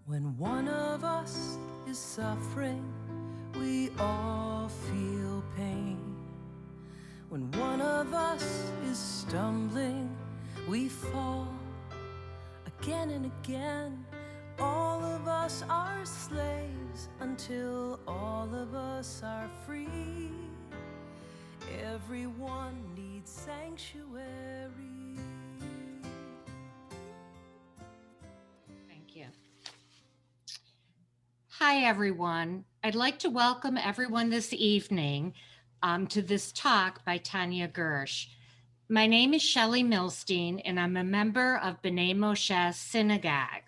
When one of us is suffering, we all feel pain. When one of us is stumbling, we fall again and again. All of us are slaves until all of us are free. Everyone needs sanctuary. Thank you. Hi, everyone. I'd like to welcome everyone this evening to this talk by Tanya Gersh. My name is Shelley Milstein, and I'm a member of B'nai Moshe Synagogue.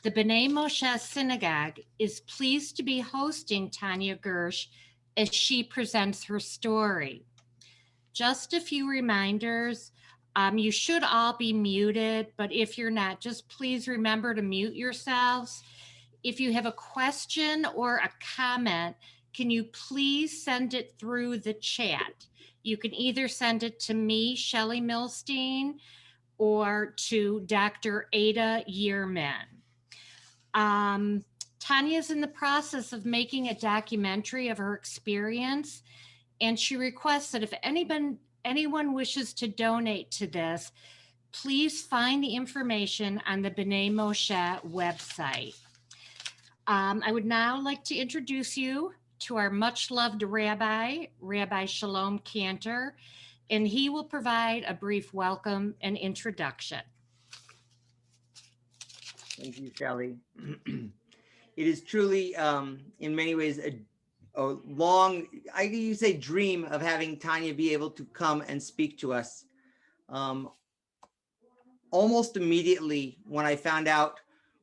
The B'nai Moshe Synagogue is pleased to be hosting Tanya Gersh as she presents her story. Just a few reminders. You should all be muted, but if you're not, just please remember to mute yourselves. If you have a question or a comment, can you please send it through the chat? You can either send it to me, Shelley Milstein, or to Dr. Ada Yearman. Tanya's in the process of making a documentary of her experience, and she requests that if anyone wishes to donate to this, please find the information on the B'nai Moshe website. I would now like to introduce you to our much loved Rabbi, Rabbi Shalom Cantor, and he will provide a brief welcome and introduction. Thank you, Shelley. It is truly, in many ways, a long, you say dream of having Tanya be able to come and speak to us. Almost immediately when I found out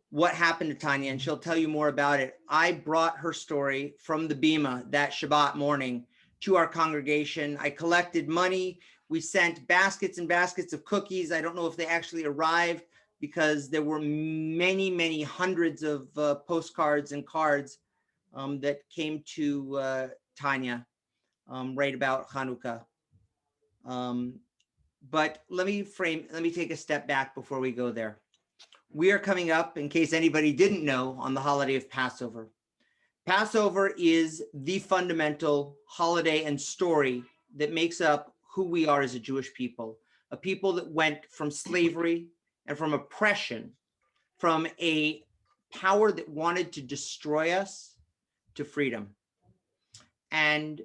what happened to Tanya, and she'll tell you more about it, I brought her story from the Bima that Shabbat morning to our congregation. I collected money. We sent baskets and baskets of cookies. I don't know if they actually arrived, because there were many, many hundreds of postcards and cards that came to Tanya right about Hanukkah. But let me take a step back before we go there. We are coming up, in case anybody didn't know, on the holiday of Passover. Passover is the fundamental holiday and story that makes up who we are as a Jewish people, a people that went from slavery and from oppression, from a power that wanted to destroy us, to freedom. And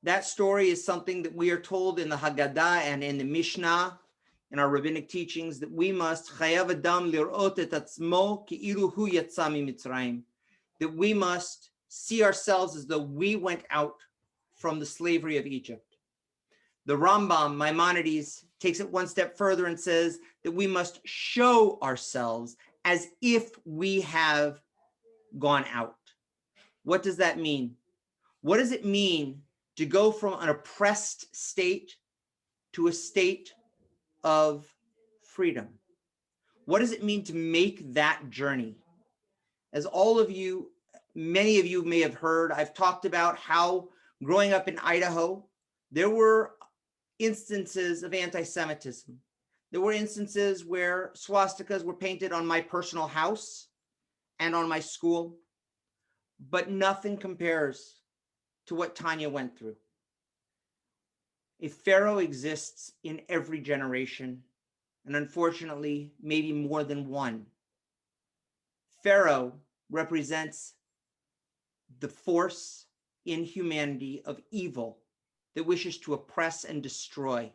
that story is something that we are told in the Haggadah and in the Mishnah, in our rabbinic teachings, that we must chayav adam lirot et atzmo ki'ilu hu yatsa mimitzrayim, that we must see ourselves as though we went out from the slavery of Egypt. The Rambam, Maimonides, takes it one step further and says that we must show ourselves as if we have gone out. What does that mean? What does it mean to go from an oppressed state to a state of freedom? What does it mean to make that journey? As all of you, many of you may have heard, I've talked about how growing up in Idaho, there were instances of anti-Semitism. There were instances where swastikas were painted on my personal house and on my school, but nothing compares to what Tanya went through. A pharaoh exists in every generation, and unfortunately, maybe more than one. Pharaoh represents the force in humanity of evil that wishes to oppress and destroy,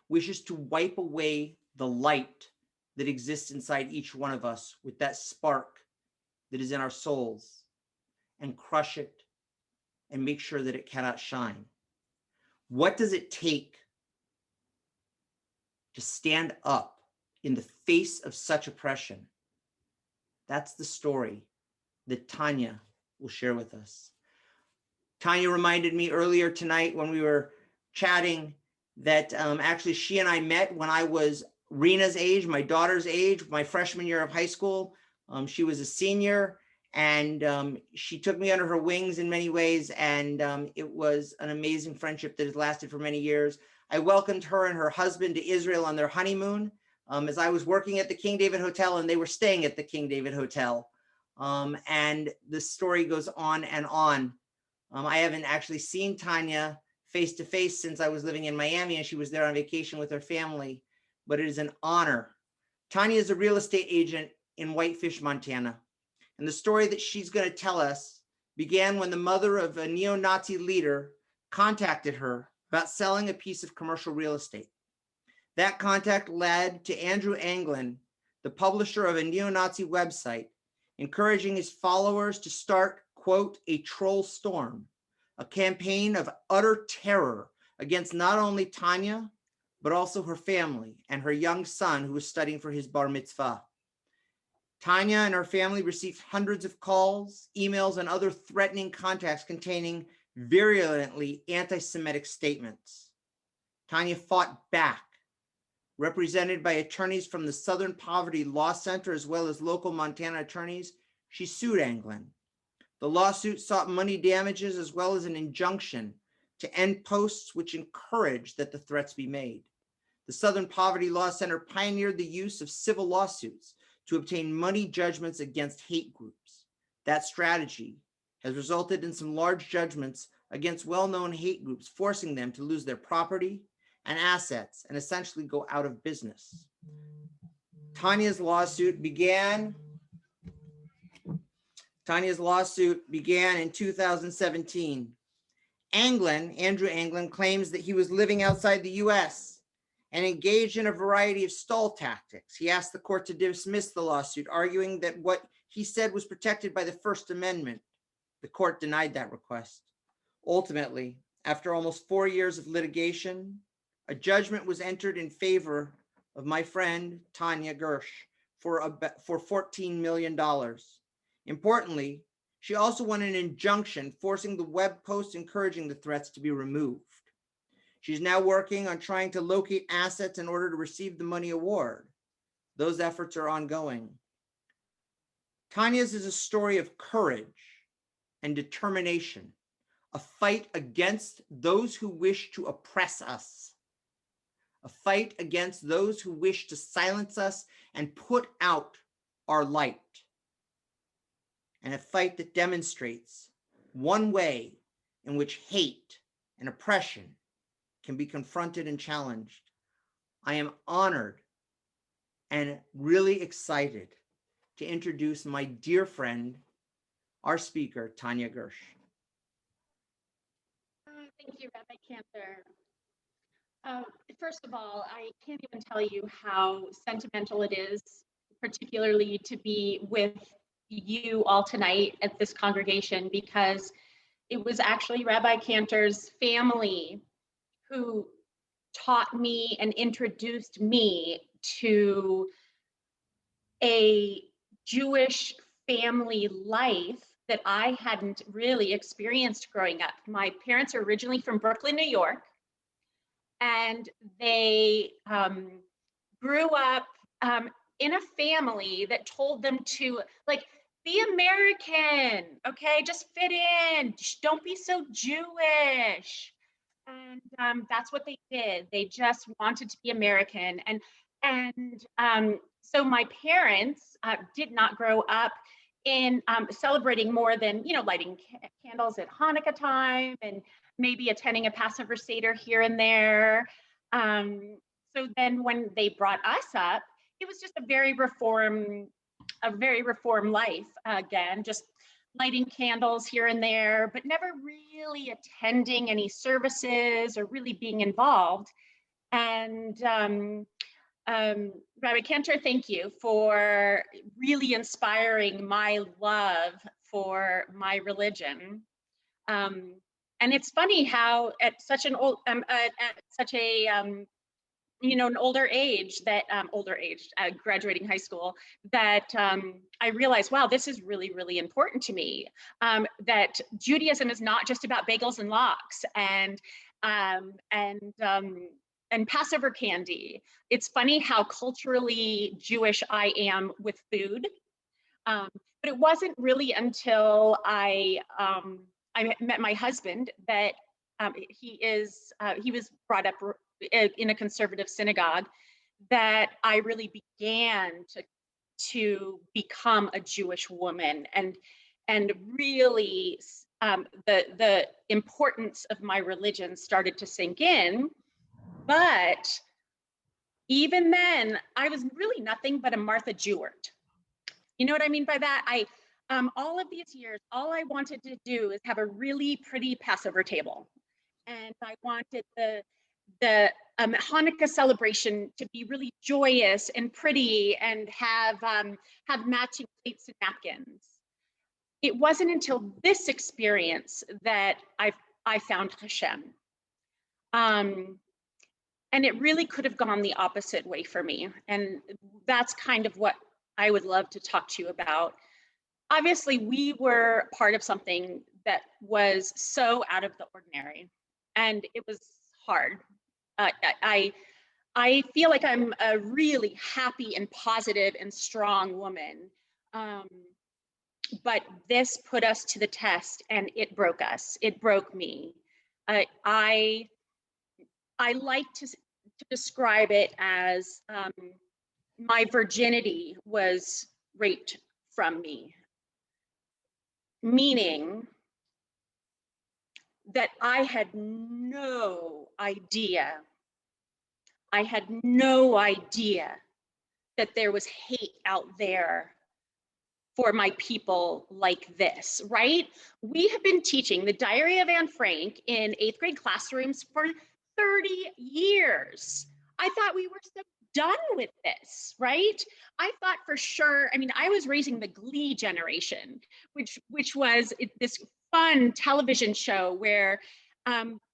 wishes to wipe away the light that exists inside each one of us with that spark that is in our souls, and crush it and make sure that it cannot shine. What does it take to stand up in the face of such oppression? That's the story that Tanya will share with us. Tanya reminded me earlier tonight when we were chatting that actually she and I met when I was Rena's age, my daughter's age, my freshman year of high school. She was a senior, and she took me under her wings in many ways, and it was an amazing friendship that has lasted for many years. I welcomed her and her husband to Israel on their honeymoon as I was working at the King David Hotel and they were staying at the King David Hotel. And the story goes on and on. I haven't actually seen Tanya face to face since I was living in Miami and she was there on vacation with her family, but it is an honor. Tanya is a real estate agent in Whitefish, Montana. And the story that she's going to tell us began when the mother of a neo-Nazi leader contacted her about selling a piece of commercial real estate. That contact led to Andrew Anglin, the publisher of a neo-Nazi website, encouraging his followers to start, quote, a troll storm, a campaign of utter terror against not only Tanya, but also her family and her young son who was studying for his bar mitzvah. Tanya and her family received hundreds of calls, emails, and other threatening contacts containing virulently anti-Semitic statements. Tanya fought back, represented by attorneys from the Southern Poverty Law Center, as well as local Montana attorneys. She sued Anglin. The lawsuit sought money damages as well as an injunction to end posts which encouraged that the threats be made. The Southern Poverty Law Center pioneered the use of civil lawsuits to obtain money judgments against hate groups. That strategy has resulted in some large judgments against well-known hate groups, forcing them to lose their property and assets and essentially go out of business. Tanya's lawsuit began in 2017. Andrew Anglin, claims that he was living outside the US and engaged in a variety of stall tactics. He asked the court to dismiss the lawsuit, arguing that what he said was protected by the First Amendment. The court denied that request. Ultimately, after almost 4 years of litigation, a judgment was entered in favor of my friend Tanya Gersh for $14 million. Importantly, she also won an injunction forcing the web posts encouraging the threats to be removed. She's now working on trying to locate assets in order to receive the money award. Those efforts are ongoing. Tanya's is a story of courage and determination, a fight against those who wish to oppress us, a fight against those who wish to silence us and put out our light, and a fight that demonstrates one way in which hate and oppression can be confronted and challenged. I am honored and really excited to introduce my dear friend, our speaker, Tanya Gersh. Thank you, Rabbi Cantor. First of all, I can't even tell you how sentimental it is, particularly to be with you all tonight at this congregation, because it was actually Rabbi Cantor's family who taught me and introduced me to a Jewish family life that I hadn't really experienced growing up. My parents are originally from Brooklyn, New York, and they grew up in a family that told them to, like, be American, okay? Just fit in, don't be so Jewish. And that's what they did. They just wanted to be American. And so my parents did not grow up in celebrating more than, lighting candles at Hanukkah time and maybe attending a Passover Seder here and there. So then when they brought us up, it was just a very reform life. Again, just lighting candles here and there, but never really attending any services or really being involved. And Rabbi Cantor, thank you for really inspiring my love for my religion. And it's funny how at such an old, an older age, graduating high school, that I realized, wow, this is really, really important to me. That Judaism is not just about bagels and lox and Passover candy. It's funny how culturally Jewish I am with food. But it wasn't really until I met my husband that he was brought up in a conservative synagogue, that I really began to to become a Jewish woman, and really the importance of my religion started to sink in. But even then, I was really nothing but a Martha Jewart. You know what I mean by that? All of these years, all I wanted to do is have a really pretty Passover table, and I wanted the Hanukkah celebration to be really joyous and pretty, and have matching plates and napkins. It wasn't until this experience that I found Hashem, and it really could have gone the opposite way for me, and that's kind of what I would love to talk to you about. Obviously, we were part of something that was so out of the ordinary, and it was hard. I feel like I'm a really happy and positive and strong woman, but this put us to the test, and it broke us. It broke me. I like to describe it as my virginity was raped from me, meaning that I had no idea that there was hate out there for my people like this, right? We have been teaching the Diary of Anne Frank in 8th grade classrooms for 30 years. I thought we were so done with this, right? I thought for sure, I mean, I was raising the Glee generation, which was this fun television show where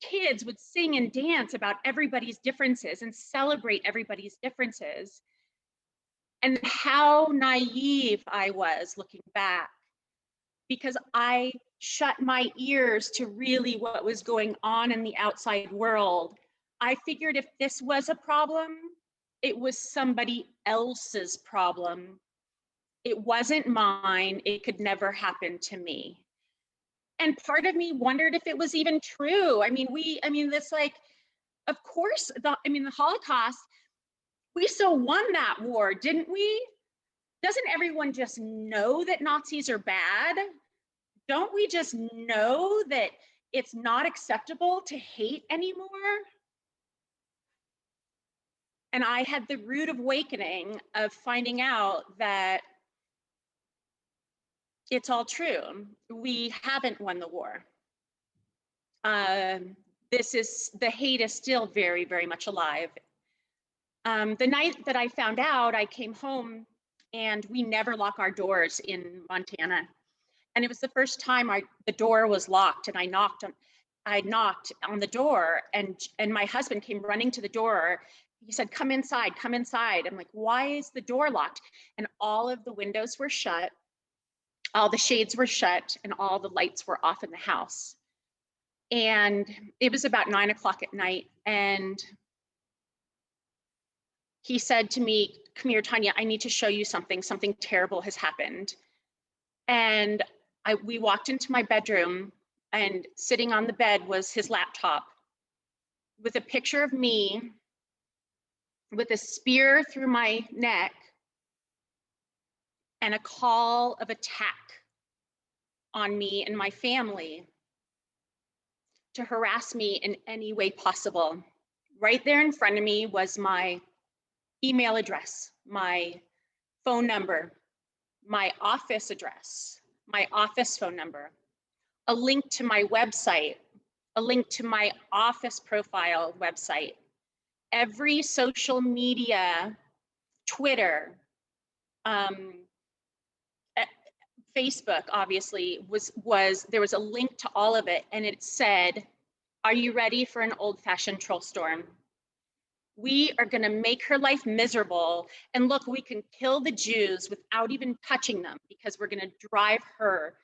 kids would sing and dance about everybody's differences and celebrate everybody's differences. And how naive I was looking back, because I shut my ears to really what was going on in the outside world. I figured if this was a problem, it was somebody else's problem. It wasn't mine. It could never happen to me. And part of me wondered if it was even true. I mean, this, like, of course, the Holocaust, we so won that war, didn't we? Doesn't everyone just know that Nazis are bad? Don't we just know that it's not acceptable to hate anymore? And I had the rude awakening of finding out that it's all true. We haven't won the war. The hate is still very, very much alive. The night that I found out, I came home, and we never lock our doors in Montana. And it was the first time the door was locked, and I knocked on the door, and my husband came running to the door. He said, come inside, come inside. I'm like, why is the door locked? And all of the windows were shut, all the shades were shut, and all the lights were off in the house. And it was about 9 o'clock at night, and he said to me, come here, Tanya, I need to show you something. Something terrible has happened. And we walked into my bedroom, and sitting on the bed was his laptop with a picture of me with a spear through my neck and a call of attack on me and my family to harass me in any way possible. Right there in front of me was my email address, my phone number, my office address, my office phone number, a link to my website, a link to my office profile website, every social media, Twitter, Facebook, obviously, there was a link to all of it, and it said, are you ready for an old-fashioned troll storm? We are going to make her life miserable, and look, we can kill the Jews without even touching them, because we're going to drive her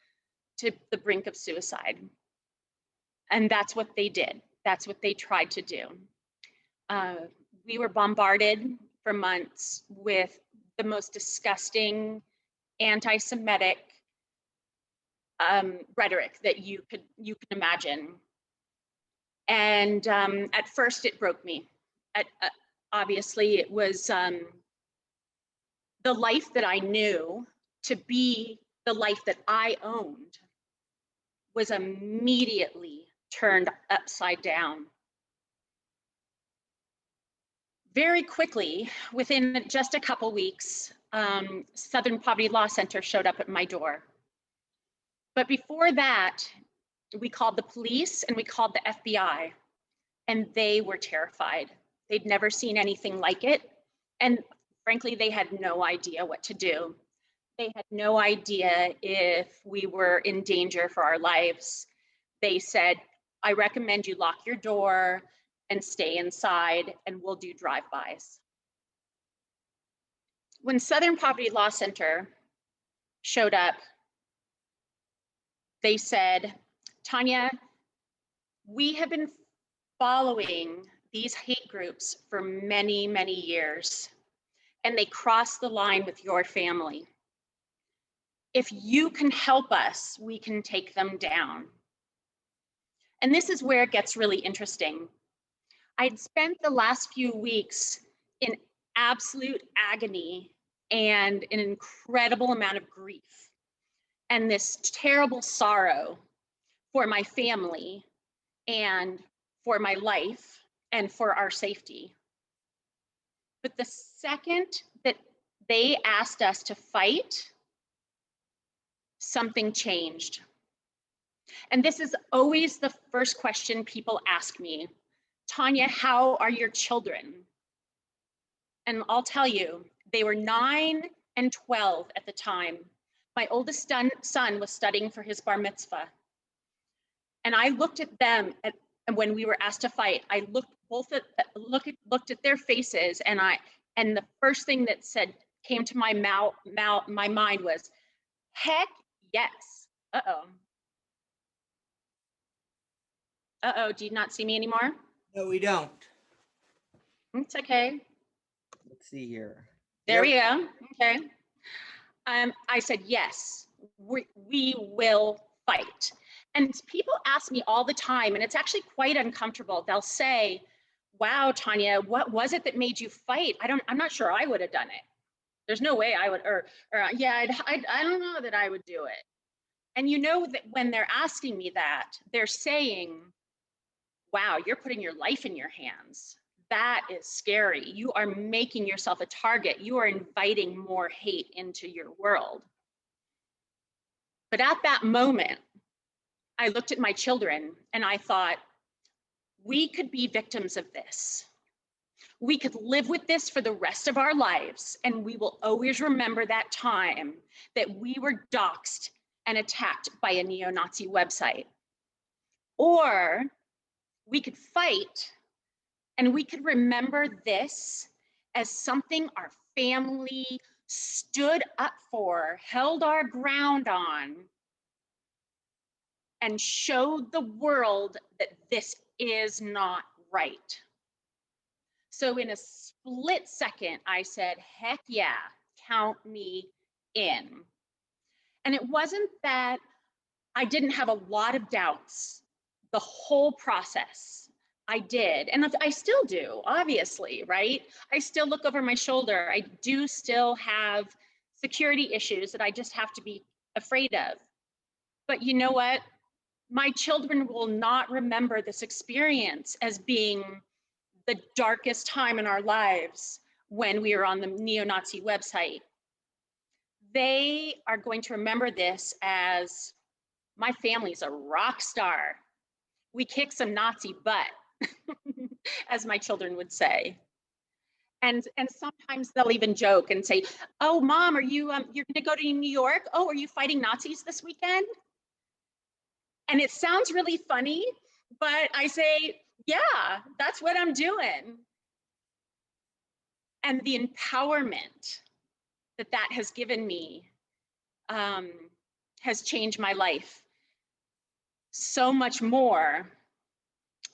to the brink of suicide. And that's what they did. That's what they tried to do. We were bombarded for months with the most disgusting anti-Semitic rhetoric that you could imagine. And at first it broke me. Obviously it was the life that I knew to be the life that I owned was immediately turned upside down. Very quickly, within just a couple weeks, Southern Poverty Law Center showed up at my door. But before that, we called the police and we called the FBI, and they were terrified. They'd never seen anything like it. And frankly, they had no idea what to do. They had no idea if we were in danger for our lives. They said, I recommend you lock your door and stay inside, and we'll do drive-bys. When Southern Poverty Law Center showed up, they said, Tanya, we have been following these hate groups for many, many years, and they cross the line with your family. If you can help us, we can take them down. And this is where it gets really interesting. I'd spent the last few weeks in absolute agony and an incredible amount of grief and this terrible sorrow for my family and for my life and for our safety. But the second that they asked us to fight, something changed. And this is always the first question people ask me. Tanya, how are your children? And I'll tell you, they were 9 and 12 at the time. My oldest son was studying for his bar mitzvah. And I looked at them and when we were asked to fight, I looked at their faces, and the first thing that came to my mind was, heck yes. Do you not see me anymore? No, we don't. It's okay. Let's see here. There we go. Okay. I said, yes, we will fight. And people ask me all the time, and it's actually quite uncomfortable. They'll say, wow, Tanya, what was it that made you fight? I'm not sure I would have done it. There's no way I would, yeah, I don't know that I would do it. And you know that when they're asking me that, they're saying, wow, you're putting your life in your hands. That is scary. You are making yourself a target. You are inviting more hate into your world. But at that moment, I looked at my children and I thought, we could be victims of this. We could live with this for the rest of our lives, and we will always remember that time that we were doxxed and attacked by a neo-Nazi website. Or we could fight, and we could remember this as something our family stood up for, held our ground on, and showed the world that this is not right. So in a split second, I said, heck yeah, count me in. And it wasn't that I didn't have a lot of doubts the whole process. I did, and I still do, obviously, right? I still look over my shoulder. I do still have security issues that I just have to be afraid of. But you know what? My children will not remember this experience as being the darkest time in our lives when we were on the neo-Nazi website. They are going to remember this as, my family's a rock star. We kick some Nazi butt, as my children would say. And sometimes they'll even joke and say, oh, Mom, are you, you're gonna go to New York? Oh, are you fighting Nazis this weekend? And it sounds really funny, but I say, yeah, that's what I'm doing. And the empowerment that has given me has changed my life so much more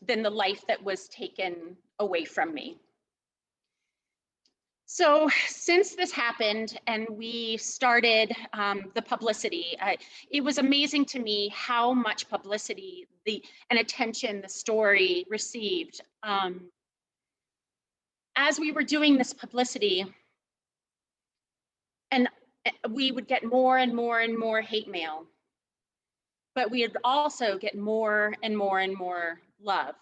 than the life that was taken away from me. So since this happened and we started the publicity, it was amazing to me how much publicity and attention the story received. As we were doing this publicity, And we would get more and more and more hate mail, but we would also get more and more and more love.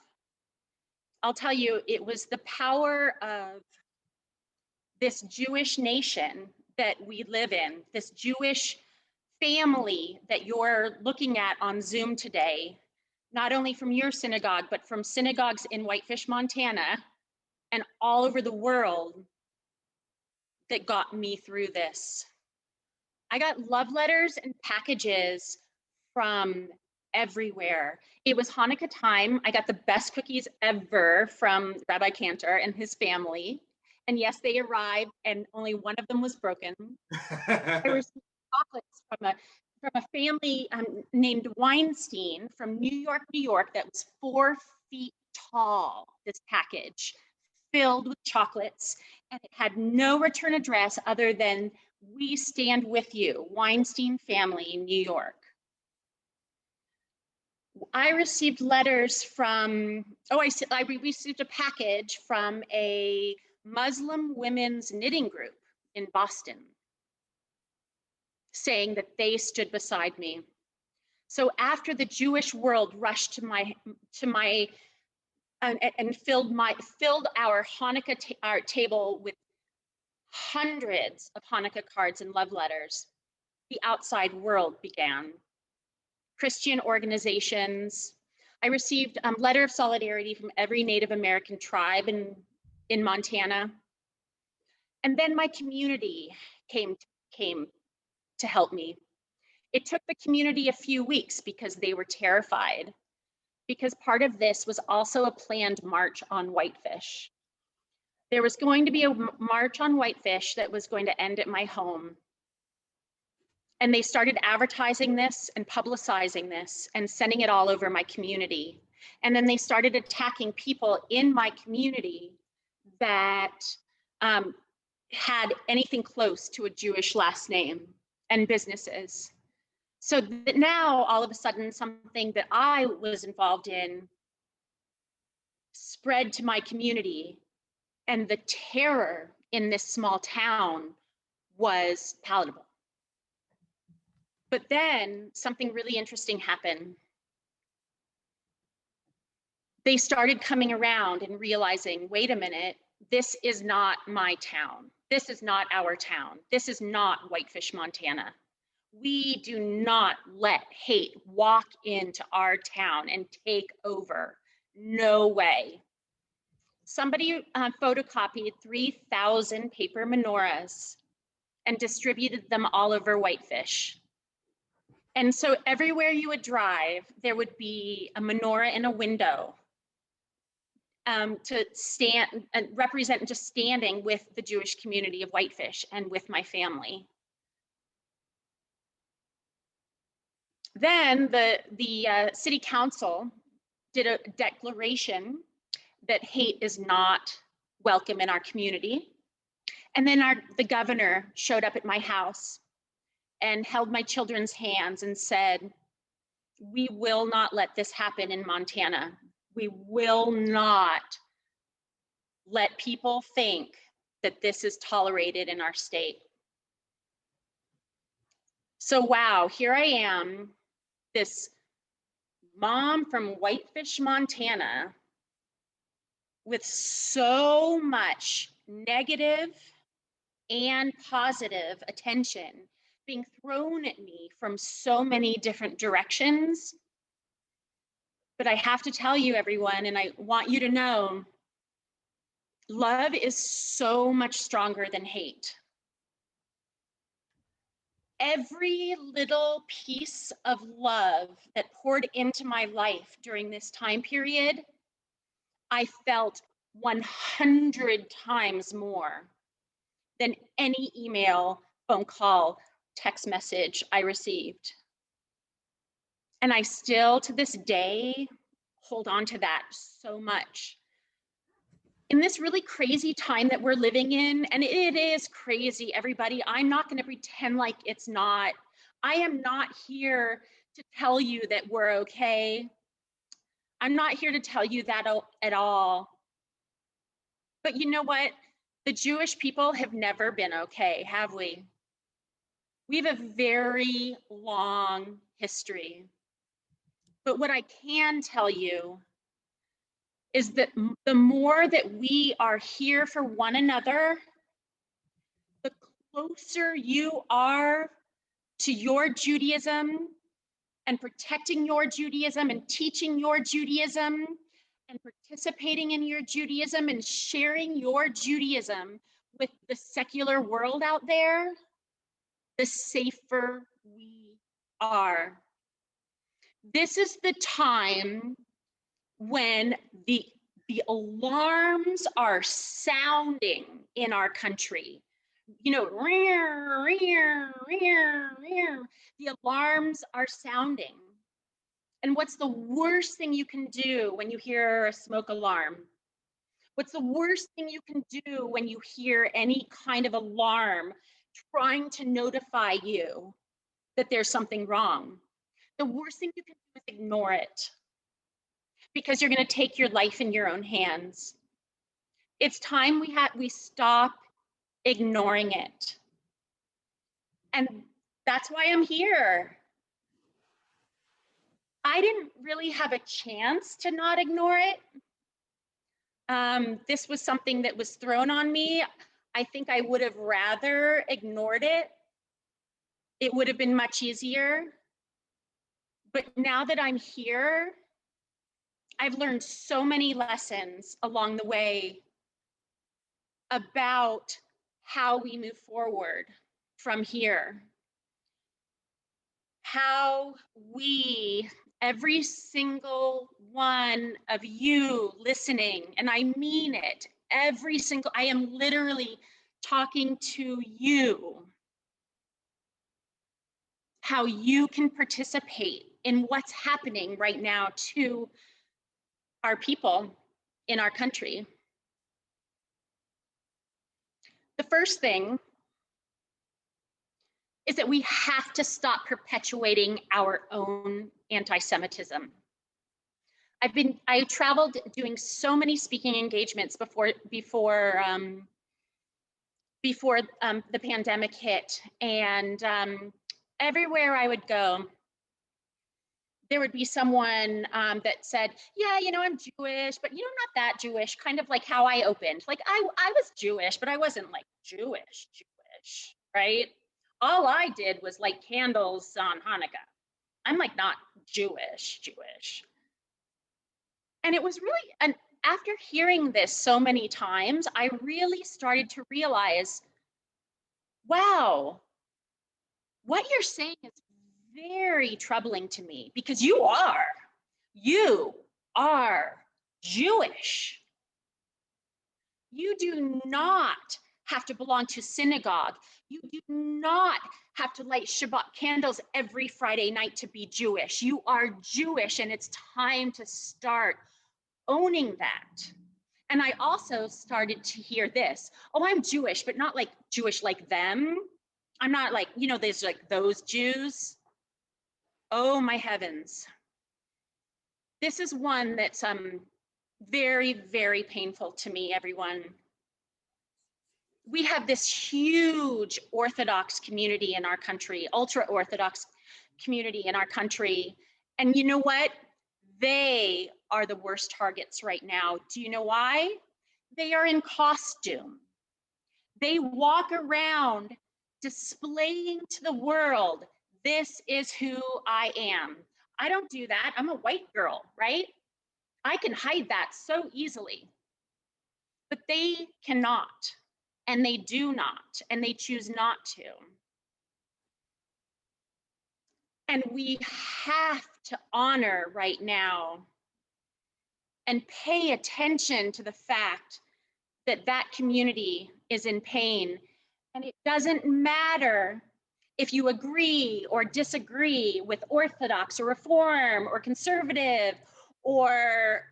I'll tell you, it was the power of this Jewish nation that we live in, this Jewish family that you're looking at on Zoom today, not only from your synagogue, but from synagogues in Whitefish, Montana, and all over the world, that got me through this. I got love letters and packages from everywhere. It was Hanukkah time. I got the best cookies ever from Rabbi Cantor and his family. And yes, they arrived and only one of them was broken. I received chocolates from a family named Weinstein from New York, that was 4 feet tall, this package filled with chocolates, and it had no return address other than "We stand with you, Weinstein family, New York." I received letters from, I received a package from a Muslim women's knitting group in Boston saying that they stood beside me. So after the Jewish world rushed to my and filled our Hanukkah our table with hundreds of Hanukkah cards and love letters, the outside world began. Christian organizations. I received a letter of solidarity from every Native American tribe in Montana. And then my community came to help me. It took the community a few weeks because they were terrified, because part of this was also a planned march on Whitefish. There was going to be a march on Whitefish that was going to end at my home. And they started advertising this and publicizing this and sending it all over my community. And then they started attacking people in my community that had anything close to a Jewish last name, and businesses. So that now all of a sudden something that I was involved in spread to my community, and the terror in this small town was palatable. But then something really interesting happened. They started coming around and realizing, wait a minute, this is not my town. This is not our town. This is not Whitefish, Montana. We do not let hate walk into our town and take over. No way. Somebody photocopied 3,000 paper menorahs and distributed them all over Whitefish. And so everywhere you would drive, there would be a menorah in a window to stand and represent just standing with the Jewish community of Whitefish and with my family. Then the city council did a declaration that hate is not welcome in our community. And then the governor showed up at my house and held my children's hands and said, we will not let this happen in Montana. We will not let people think that this is tolerated in our state. So wow, here I am, this mom from Whitefish, Montana, with so much negative and positive attention being thrown at me from so many different directions. But I have to tell you, everyone, and I want you to know, love is so much stronger than hate. Every little piece of love that poured into my life during this time period, I felt 100 times more than any email, phone call, text message I received. And I still, to this day, hold on to that so much. In this really crazy time that we're living in, and it is crazy, everybody, I'm not going to pretend like it's not. I am not here to tell you that we're okay. I'm not here to tell you that at all. But you know what? The Jewish people have never been okay, have we? We have a very long history. But what I can tell you is that the more that we are here for one another, the closer you are to your Judaism and protecting your Judaism and teaching your Judaism and participating in your Judaism and sharing your Judaism with the secular world out there, the safer we are. This is the time when the alarms are sounding in our country. You know, the alarms are sounding. And what's the worst thing you can do when you hear a smoke alarm? What's the worst thing you can do when you hear any kind of alarm trying to notify you that there's something wrong? The worst thing you can do is ignore it, because you're going to take your life in your own hands. It's time we stop ignoring it. And that's why I'm here. I didn't really have a chance to not ignore it. This was something that was thrown on me. I think I would have rather ignored it. It would have been much easier. But now that I'm here, I've learned so many lessons along the way about how we move forward from here. How we, every single one of you listening, and I mean it, I am literally talking to you, how you can participate in what's happening right now to our people in our country. The first thing is that we have to stop perpetuating our own anti-Semitism. I traveled doing so many speaking engagements before the pandemic hit, and everywhere I would go, there would be someone that said, yeah, you know, I'm Jewish, but you know, not that Jewish, kind of like how I opened. Like I was Jewish, but I wasn't like Jewish, right? All I did was light candles on Hanukkah. I'm like not Jewish. And it was really, and after hearing this so many times, I really started to realize, wow, what you're saying is very troubling to me, because you are Jewish. You do not have to belong to synagogue. You do not have to light Shabbat candles every Friday night to be Jewish. You are Jewish, and it's time to start owning that. And I also started to hear this, oh, I'm Jewish, but not like Jewish like them. I'm not like, you know, there's like those Jews. Oh my heavens. This is one that's very, very painful to me, everyone. We have this huge Orthodox community in our country, ultra-Orthodox community in our country. And you know what? They are the worst targets right now. Do you know why? They are in costume. They walk around displaying to the world, this is who I am. I don't do that. I'm a white girl, right? I can hide that so easily. But they cannot, and they do not, and they choose not to. And we have to honor right now and pay attention to the fact that that community is in pain. And it doesn't matter if you agree or disagree with Orthodox or Reform or conservative or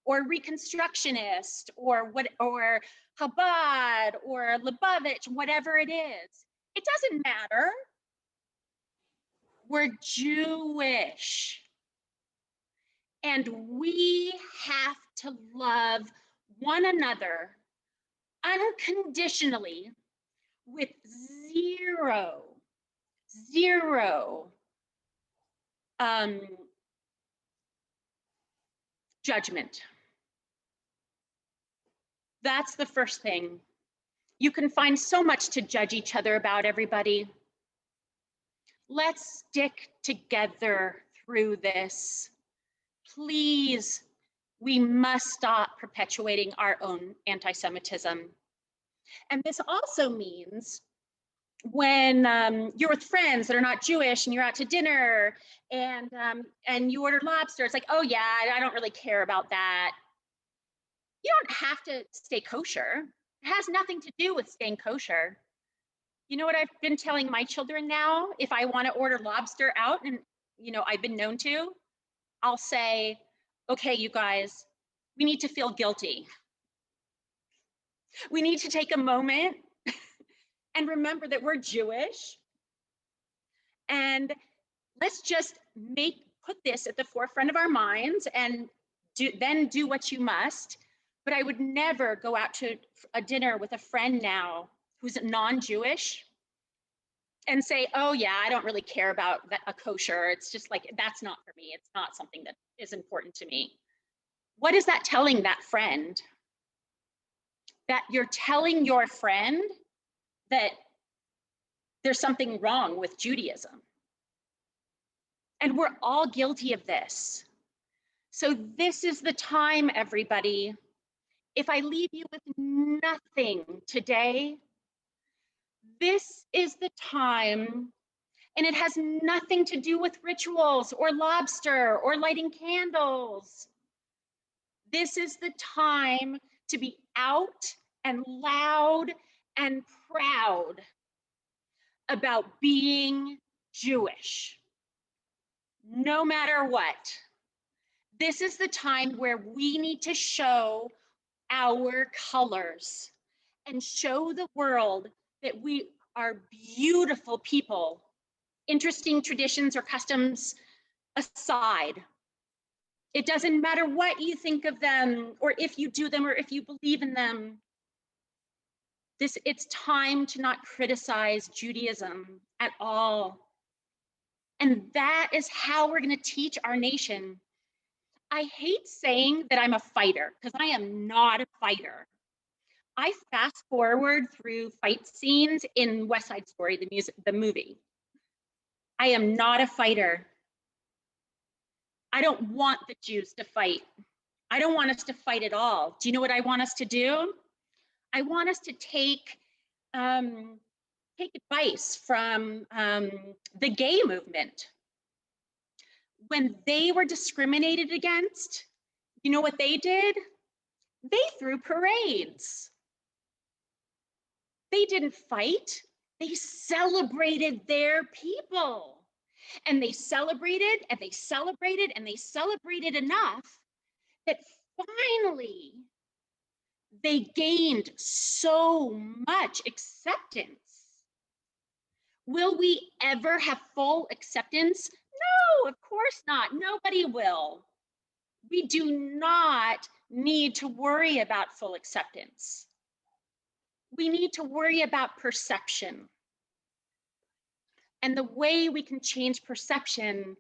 Reconstructionist or Chabad or Lubavitch, whatever it is. It doesn't matter. We're Jewish. And we have to love one another unconditionally with zero zero judgment. That's the first thing. You can find so much to judge each other about, everybody. Let's stick together through this. Please, we must stop perpetuating our own anti-Semitism. And this also means when you're with friends that are not Jewish and you're out to dinner and you order lobster, it's like, oh yeah, I don't really care about that. You don't have to stay kosher. It has nothing to do with staying kosher. You know what I've been telling my children now? If I want to order lobster out, and I've been known to, I'll say, okay, you guys, we need to feel guilty. We need to take a moment and remember that we're Jewish. And let's just put this at the forefront of our minds and then do what you must. But I would never go out to a dinner with a friend now who's non-Jewish and say, oh yeah, I don't really care about a kosher. It's just like, that's not for me. It's not something that is important to me. What is that telling that friend? That you're telling your friend that there's something wrong with Judaism. And we're all guilty of this. So this is the time, everybody. If I leave you with nothing today, this is the time, and it has nothing to do with rituals or lobster or lighting candles. This is the time to be out and loud and proud about being Jewish, no matter what. This is the time where we need to show our colors and show the world that we are beautiful people, interesting traditions or customs aside. It doesn't matter what you think of them or if you do them or if you believe in them. It's time to not criticize Judaism at all. And that is how we're going to teach our nation. I hate saying that I'm a fighter because I am not a fighter. I fast forward through fight scenes in West Side Story, the movie. I am not a fighter. I don't want the Jews to fight. I don't want us to fight at all. Do you know what I want us to do? I want us to take advice from the gay movement. When they were discriminated against, you know what they did? They threw parades. They didn't fight. They celebrated their people. And they celebrated and they celebrated and they celebrated enough that finally they gained so much acceptance. Will we ever have full acceptance? No, of course not. Nobody will. We do not need to worry about full acceptance. We need to worry about perception. And the way we can change perception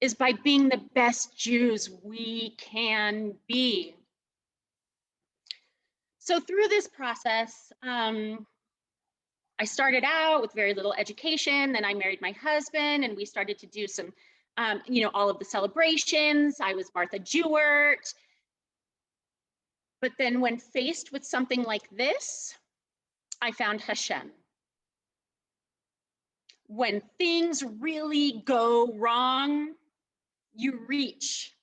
is by being the best Jews we can be. So through this process, I started out with very little education, then I married my husband and we started to do some, all of the celebrations. I was Martha Jewert. But then when faced with something like this, I found Hashem. When things really go wrong, you reach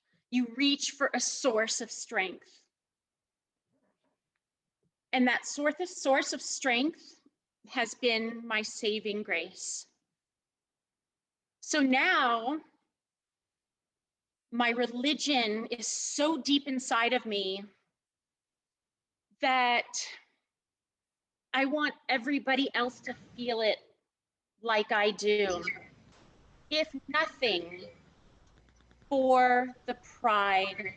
for a source of strength. And that source of strength has been my saving grace. So now my religion is so deep inside of me that I want everybody else to feel it like I do. If nothing, for the pride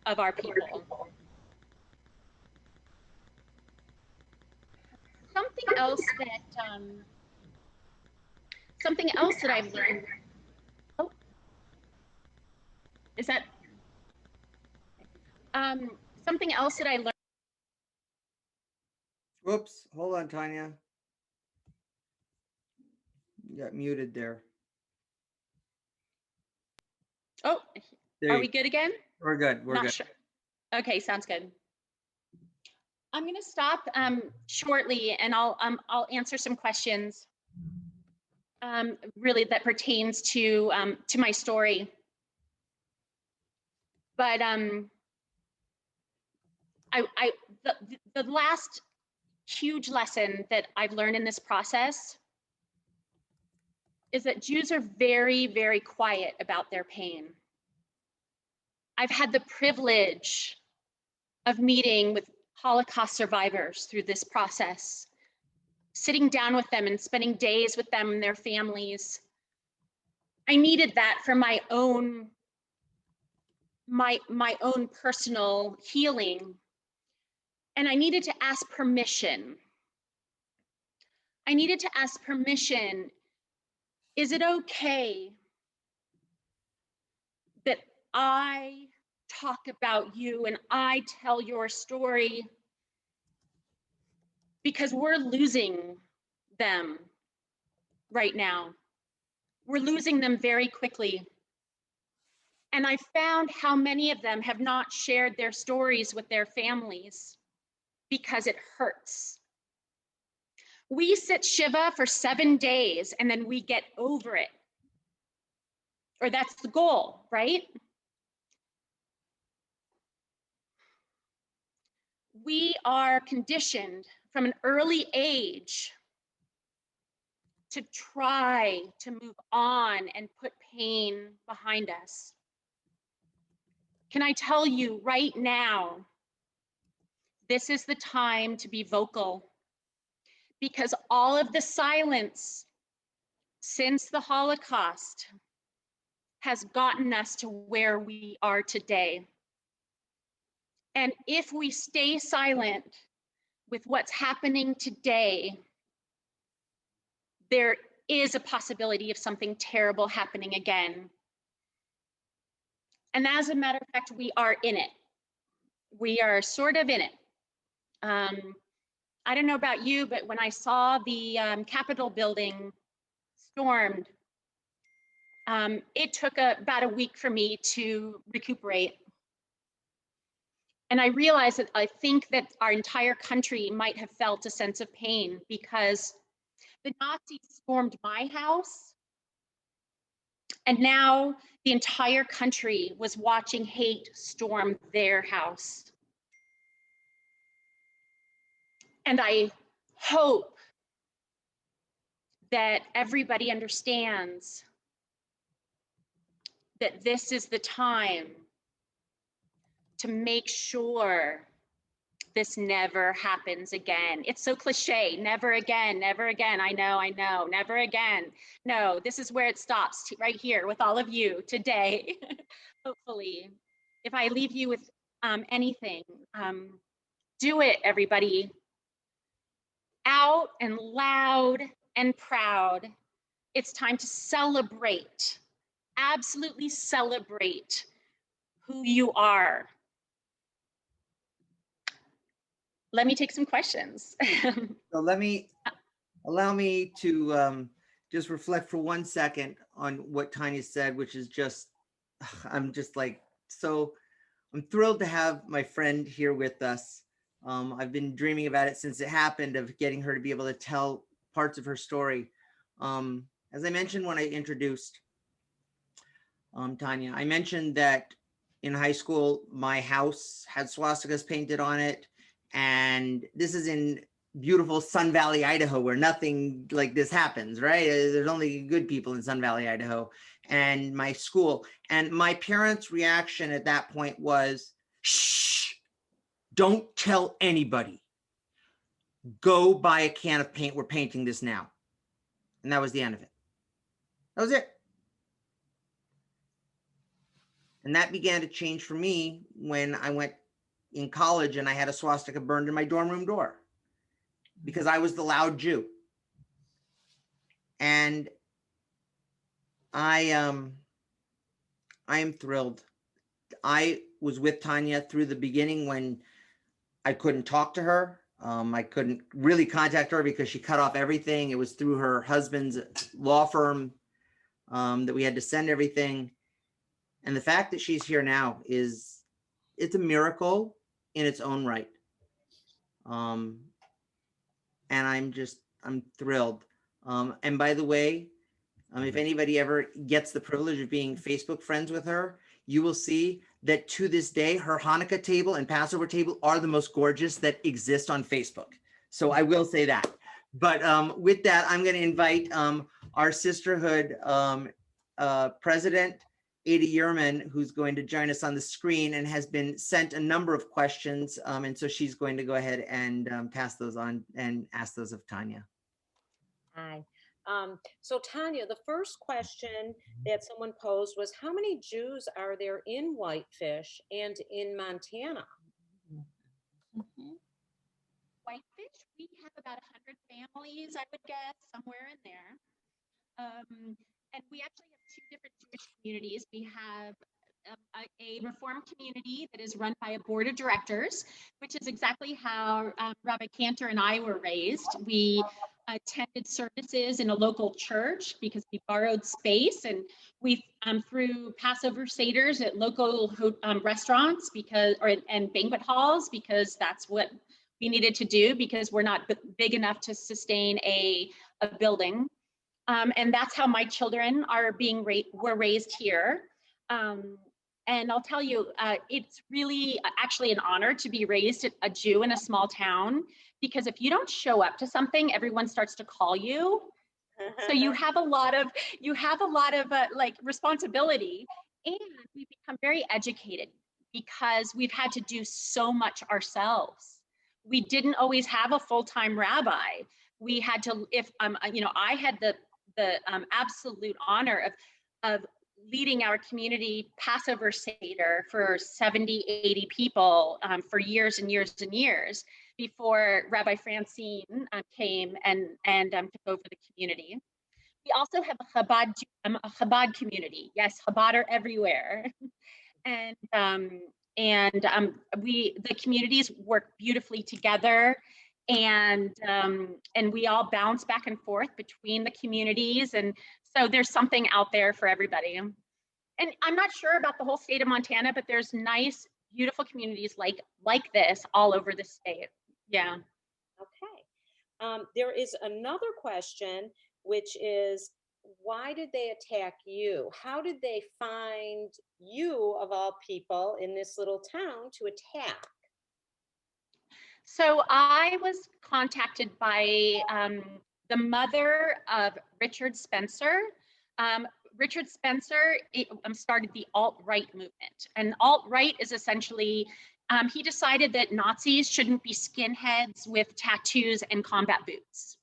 of our people. Something else that I've learned. Oh, is that something else that I learned? Whoops, hold on, Tanya. You got muted there. Oh, There are you we good again? We're good. We're Not good. sure. Okay, sounds good. I'm going to stop shortly, and I'll answer some questions really that pertains to my story. But the last huge lesson that I've learned in this process is that Jews are very, very quiet about their pain. I've had the privilege of meeting with Holocaust survivors through this process, sitting down with them and spending days with them and their families. I needed that for my own personal healing. And I needed to ask permission. I needed to ask permission. Is it okay that I talk about you and I tell your story? Because we're losing them right now. We're losing them very quickly. And I found how many of them have not shared their stories with their families because it hurts. We sit Shiva for 7 days and then we get over it. Or that's the goal, right? We are conditioned from an early age to try to move on and put pain behind us. Can I tell you right now, this is the time to be vocal, because all of the silence since the Holocaust has gotten us to where we are today. And if we stay silent with what's happening today, there is a possibility of something terrible happening again. And as a matter of fact, we are in it. We are sort of in it. I don't know about you, but when I saw the Capitol building stormed, it took about a week for me to recuperate. And I realized that I think that our entire country might have felt a sense of pain because the Nazis stormed my house, and now the entire country was watching hate storm their house. And I hope that everybody understands that this is the time to make sure this never happens again. It's so cliche, never again, never again. I know, never again. No, this is where it stops, right here with all of you today. Hopefully, if I leave you with anything, do it, everybody. Out and loud and proud. It's time to celebrate, absolutely celebrate who you are. Let me take some questions. So allow me to just reflect for 1 second on what Tanya said, which is just, I'm just like, so I'm thrilled to have my friend here with us. I've been dreaming about it since it happened, of getting her to be able to tell parts of her story. As I mentioned when I introduced Tanya, I mentioned that in high school, my house had swastikas painted on it. And this is in beautiful Sun Valley, Idaho, where nothing like this happens, right? There's only good people in Sun Valley, Idaho, and my school. And my parents' reaction at that point was, shh, don't tell anybody. Go buy a can of paint. We're painting this now. And that was the end of it. That was it. And that began to change for me when I went in college and I had a swastika burned in my dorm room door because I was the loud Jew. And I am thrilled. I was with Tanya through the beginning when I couldn't talk to her. I couldn't really contact her because she cut off everything. It was through her husband's law firm that we had to send everything. And the fact that she's here now it's a miracle in its own right. And I'm thrilled. And by the way, if anybody ever gets the privilege of being Facebook friends with her, you will see that to this day, her Hanukkah table and Passover table are the most gorgeous that exist on Facebook. So I will say that. But with that, I'm going to invite our sisterhood president, Ada Yerman, who's going to join us on the screen and has been sent a number of questions. And so she's going to go ahead and pass those on and ask those of Tanya. Hi. So Tanya, the first question that someone posed was, how many Jews are there in Whitefish and in Montana? Whitefish, we have about 100 families, I would guess, somewhere in there. And we actually have two different Jewish communities. We have a Reform community that is run by a board of directors, which is exactly how Rabbi Cantor and I were raised. We attended services in a local church because we borrowed space, and we threw Passover seders at local restaurants and banquet halls because that's what we needed to do because we're not big enough to sustain a building. And that's how my children are were raised here. And I'll tell you, it's really actually an honor to be raised a Jew in a small town, because if you don't show up to something, everyone starts to call you. So you have a lot of like responsibility, and we've become very educated because we've had to do so much ourselves. We didn't always have a full-time rabbi. We had to, I had the absolute honor of leading our community Passover Seder for 70, 80 people for years and years and years before Rabbi Francine came and took over the community. We also have a Chabad community. Yes, Chabad are everywhere. And the communities work beautifully together, and we all bounce back and forth between the communities, and so there's something out there for everybody. And I'm not sure about the whole state of Montana, but there's nice, beautiful communities like this all over the state. Yeah. Okay. There is another question, which is, why did they attack you? How did they find you, of all people, in this little town to attack? So I was contacted by the mother of Richard Spencer. Richard Spencer started the alt-right movement. And alt-right is essentially, he decided that Nazis shouldn't be skinheads with tattoos and combat boots.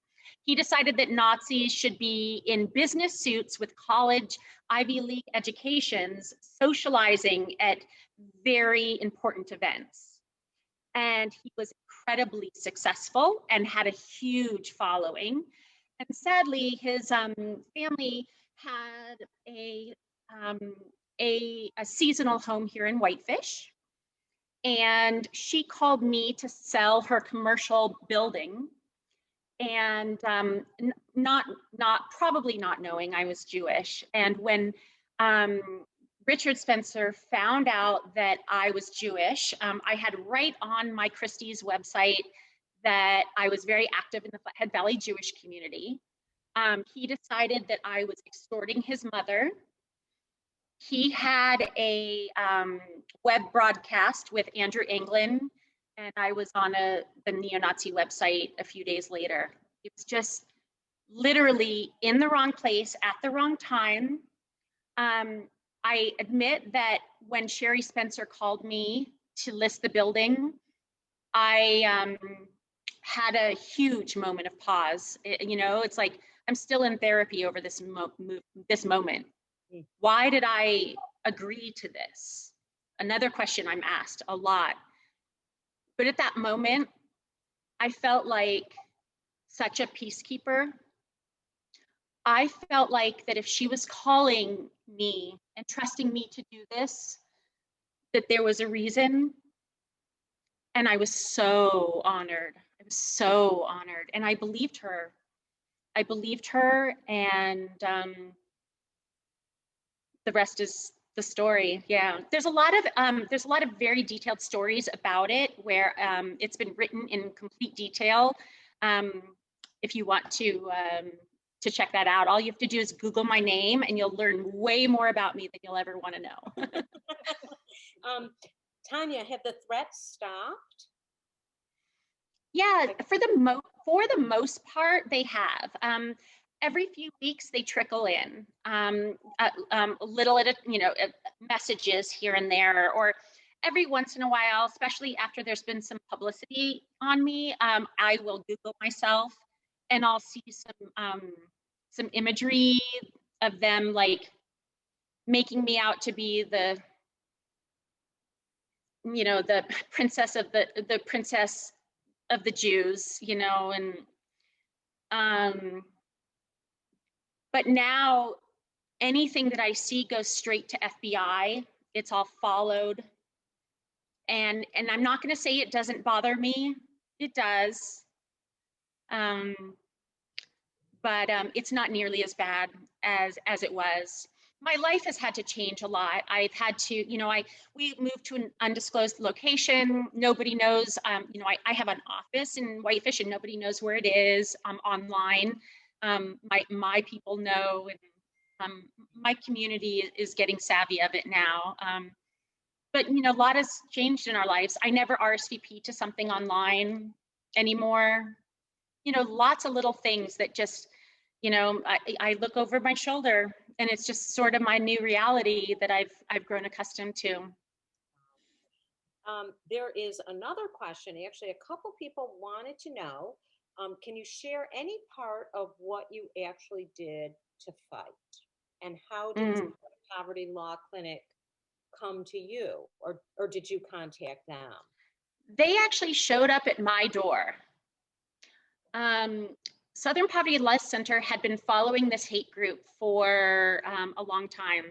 He decided that Nazis should be in business suits with college Ivy League educations, socializing at very important events. And he was incredibly successful and had a huge following. And sadly, his family had a seasonal home here in Whitefish. And she called me to sell her commercial building, and probably not knowing I was Jewish. And when Richard Spencer found out that I was Jewish, I had right on my Christie's website that I was very active in the Flathead Valley Jewish community. He decided that I was extorting his mother. He had a web broadcast with Andrew Anglin, and I was on the neo-Nazi website a few days later. It was just literally in the wrong place at the wrong time. I admit that when Sherry Spencer called me to list the building, I had a huge moment of pause. It's like I'm still in therapy over this moment. Why did I agree to this? Another question I'm asked a lot. But at that moment, I felt like such a peacekeeper. I felt like that if she was calling me and trusting me to do this, that there was a reason. And I was so honored. I was so honored. And I believed her. I believed her. And the rest is the story. Yeah. There's a lot of very detailed stories about it where it's been written in complete detail. If you want to check that out, all you have to do is Google my name and you'll learn way more about me than you'll ever want to know. Tanya, have the threats stopped? Yeah, for the most part, they have. Every few weeks, they trickle in little messages here and there, or every once in a while, especially after there's been some publicity on me, I will Google myself, and I'll see some imagery of them like making me out to be the princess of the princess of the Jews, and but now anything that I see goes straight to FBI. It's all followed. And I'm not going to say it doesn't bother me. It does. But it's not nearly as bad as it was. My life has had to change a lot. I've had to, we moved to an undisclosed location. Nobody knows, I have an office in Whitefish and nobody knows where it is. I'm online. My people know, and my community is getting savvy of it now. But a lot has changed in our lives. I never RSVP to something online anymore. Lots of little things that just, I look over my shoulder, and it's just sort of my new reality that I've grown accustomed to. There is another question. Actually, a couple people wanted to know, can you share any part of what you actually did to fight? And how did the Poverty Law Clinic come to you, or did you contact them? They actually showed up at my door. Southern Poverty Law Center had been following this hate group for a long time.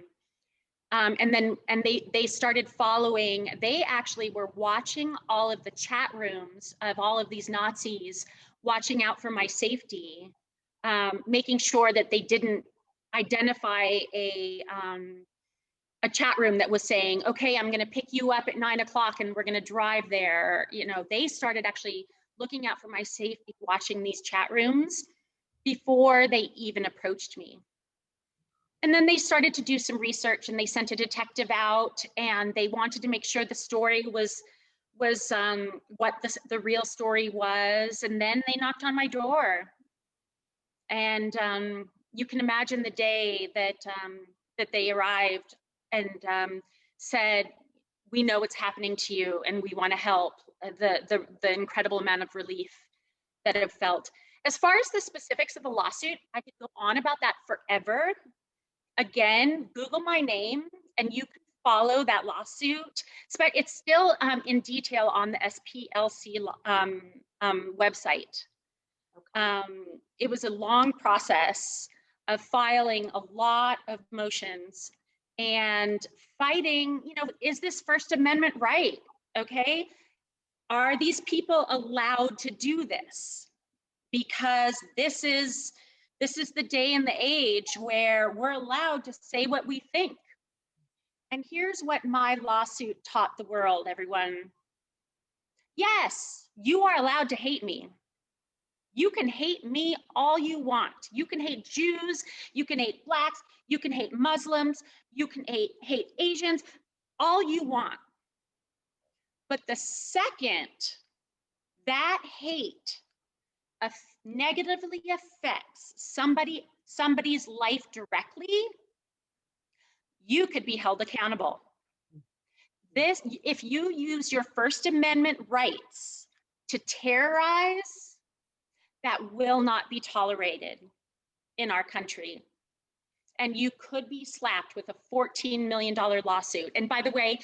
And they started following, they actually were watching all of the chat rooms of all of these Nazis, watching out for my safety, making sure that they didn't identify a chat room that was saying, okay, I'm going to pick you up at 9 o'clock and we're going to drive there. They started actually looking out for my safety, watching these chat rooms before they even approached me. And then they started to do some research, and they sent a detective out, and they wanted to make sure the story was what the real story was. And then they knocked on my door, and you can imagine the day that they arrived and said, "We know what's happening to you, and we want to help." The incredible amount of relief that I've felt. As far as the specifics of the lawsuit, I could go on about that forever. Again, Google my name and you can follow that lawsuit. It's still in detail on the SPLC website. It was a long process of filing a lot of motions and fighting, is this First Amendment right? Okay. Are these people allowed to do this? Because this is the day and the age where we're allowed to say what we think. And here's what my lawsuit taught the world, everyone. Yes, you are allowed to hate me. You can hate me all you want. You can hate Jews, you can hate Blacks, you can hate Muslims, you can hate Asians, all you want. But the second that hate negatively affects somebody's life directly, you could be held accountable. If you use your First Amendment rights to terrorize, that will not be tolerated in our country. And you could be slapped with a $14 million lawsuit. And by the way,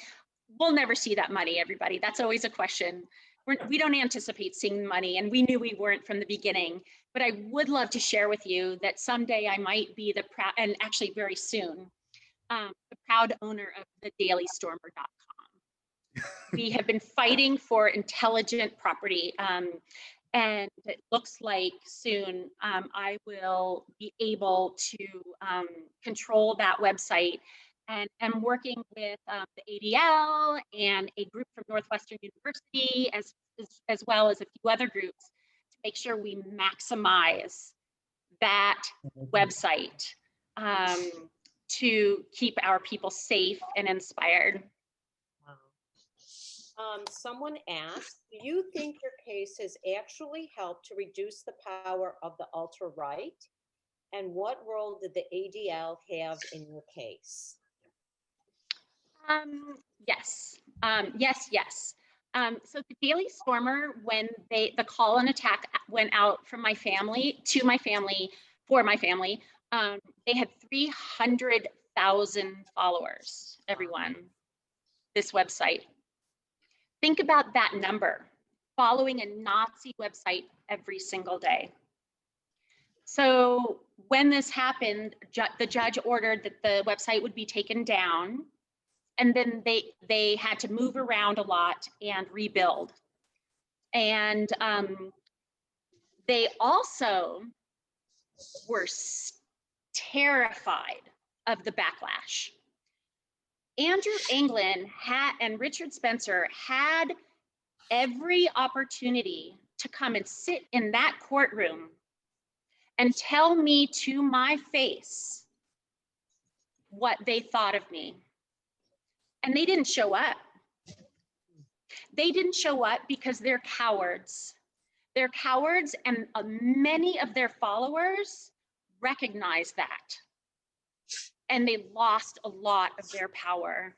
we'll never see that money, everybody. That's always a question. we don't anticipate seeing money, and we knew we weren't from the beginning. But I would love to share with you that someday I might be the proud, and actually very soon, the proud owner of the dailystormer.com. We have been fighting for intelligent property, and it looks like soon I will be able to control that website. And I'm working with the ADL and a group from Northwestern University, as well as a few other groups, to make sure we maximize that website to keep our people safe and inspired. Someone asked, do you think your case has actually helped to reduce the power of the ultra-right? And what role did the ADL have in your case? Yes, yes. So the Daily Stormer, when the call and attack went out from my family to my family, for my family, they had 300,000 followers, everyone, this website. Think about that number, following a Nazi website every single day. So when this happened, the judge ordered that the website would be taken down, and then they had to move around a lot and rebuild. And they also were terrified of the backlash. Andrew Anglin and Richard Spencer had every opportunity to come and sit in that courtroom and tell me to my face what they thought of me. And they didn't show up. They didn't show up because they're cowards. They're cowards, and many of their followers recognize that. And they lost a lot of their power.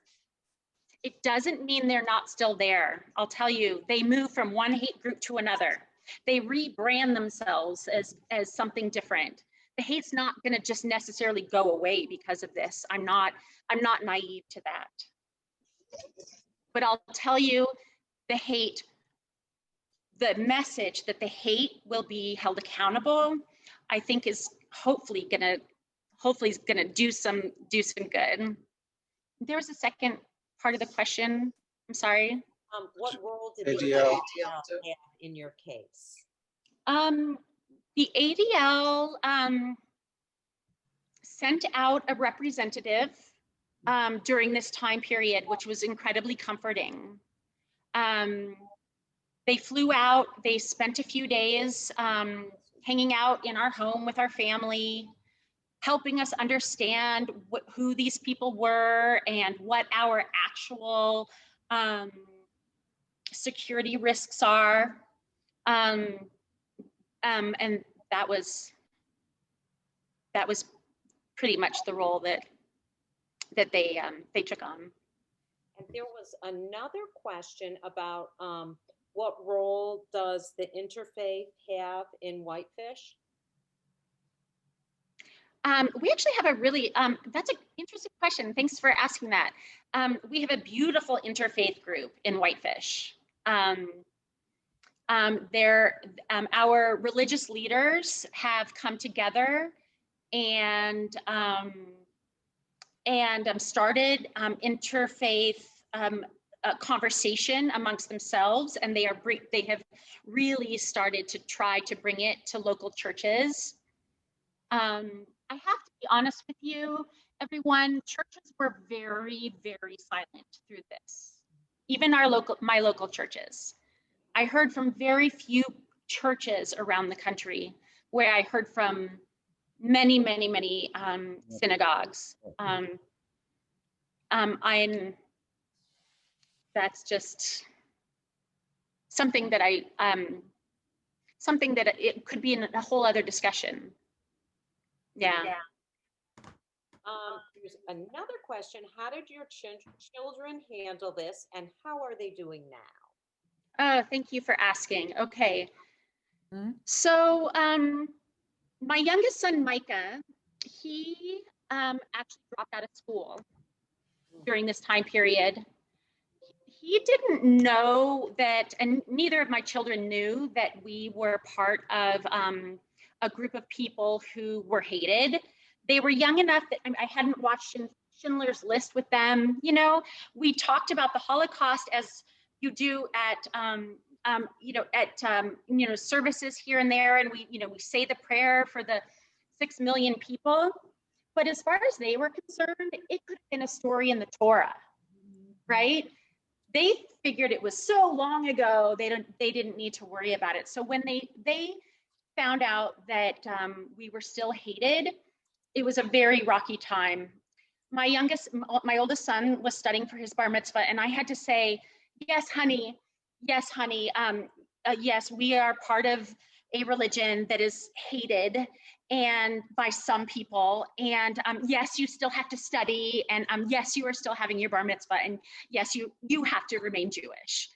It doesn't mean they're not still there. I'll tell you, they move from one hate group to another. They rebrand themselves as something different. The hate's not going to just necessarily go away because of this. I'm not naive to that. But I'll tell you, the message that the hate will be held accountable, I think is hopefully gonna do some good. There was a second part of the question. I'm sorry. What role did the ADL have in your case? The ADL sent out a representative during this time period, which was incredibly comforting. They flew out, they spent a few days hanging out in our home with our family, helping us understand who these people were and what our actual security risks are. And that was pretty much the role that they took on. And there was another question about what role does the interfaith have in Whitefish? We actually have a really, that's an interesting question. Thanks for asking that. We have a beautiful interfaith group in Whitefish. Our religious leaders have come together and started interfaith conversation amongst themselves, and they have really started to try to bring it to local churches. I have to be honest with you, everyone, churches were very, very silent through this. Even my local churches. I heard from very few churches around the country, where I heard from many, many, many synagogues. That's just something that it could be in a whole other discussion. Yeah. Here's another question. How did your children handle this, and how are they doing now? Thank you for asking. Okay. So my youngest son, Micah, he actually dropped out of school during this time period. he didn't know that, and neither of my children knew that we were part of a group of people who were hated. They were young enough that I hadn't watched Schindler's List with them. You know, we talked about the Holocaust as you do at services here and there, and we say the prayer for the 6 million people. But as far as they were concerned, it could have been a story in the Torah, right? They figured it was so long ago, they didn't need to worry about it. So when they found out that we were still hated, it was a very rocky time. My oldest son was studying for his bar mitzvah, and I had to say, yes, honey, yes, we are part of a religion that is hated and by some people, and yes, you still have to study, and yes, you are still having your bar mitzvah, and yes, you have to remain Jewish.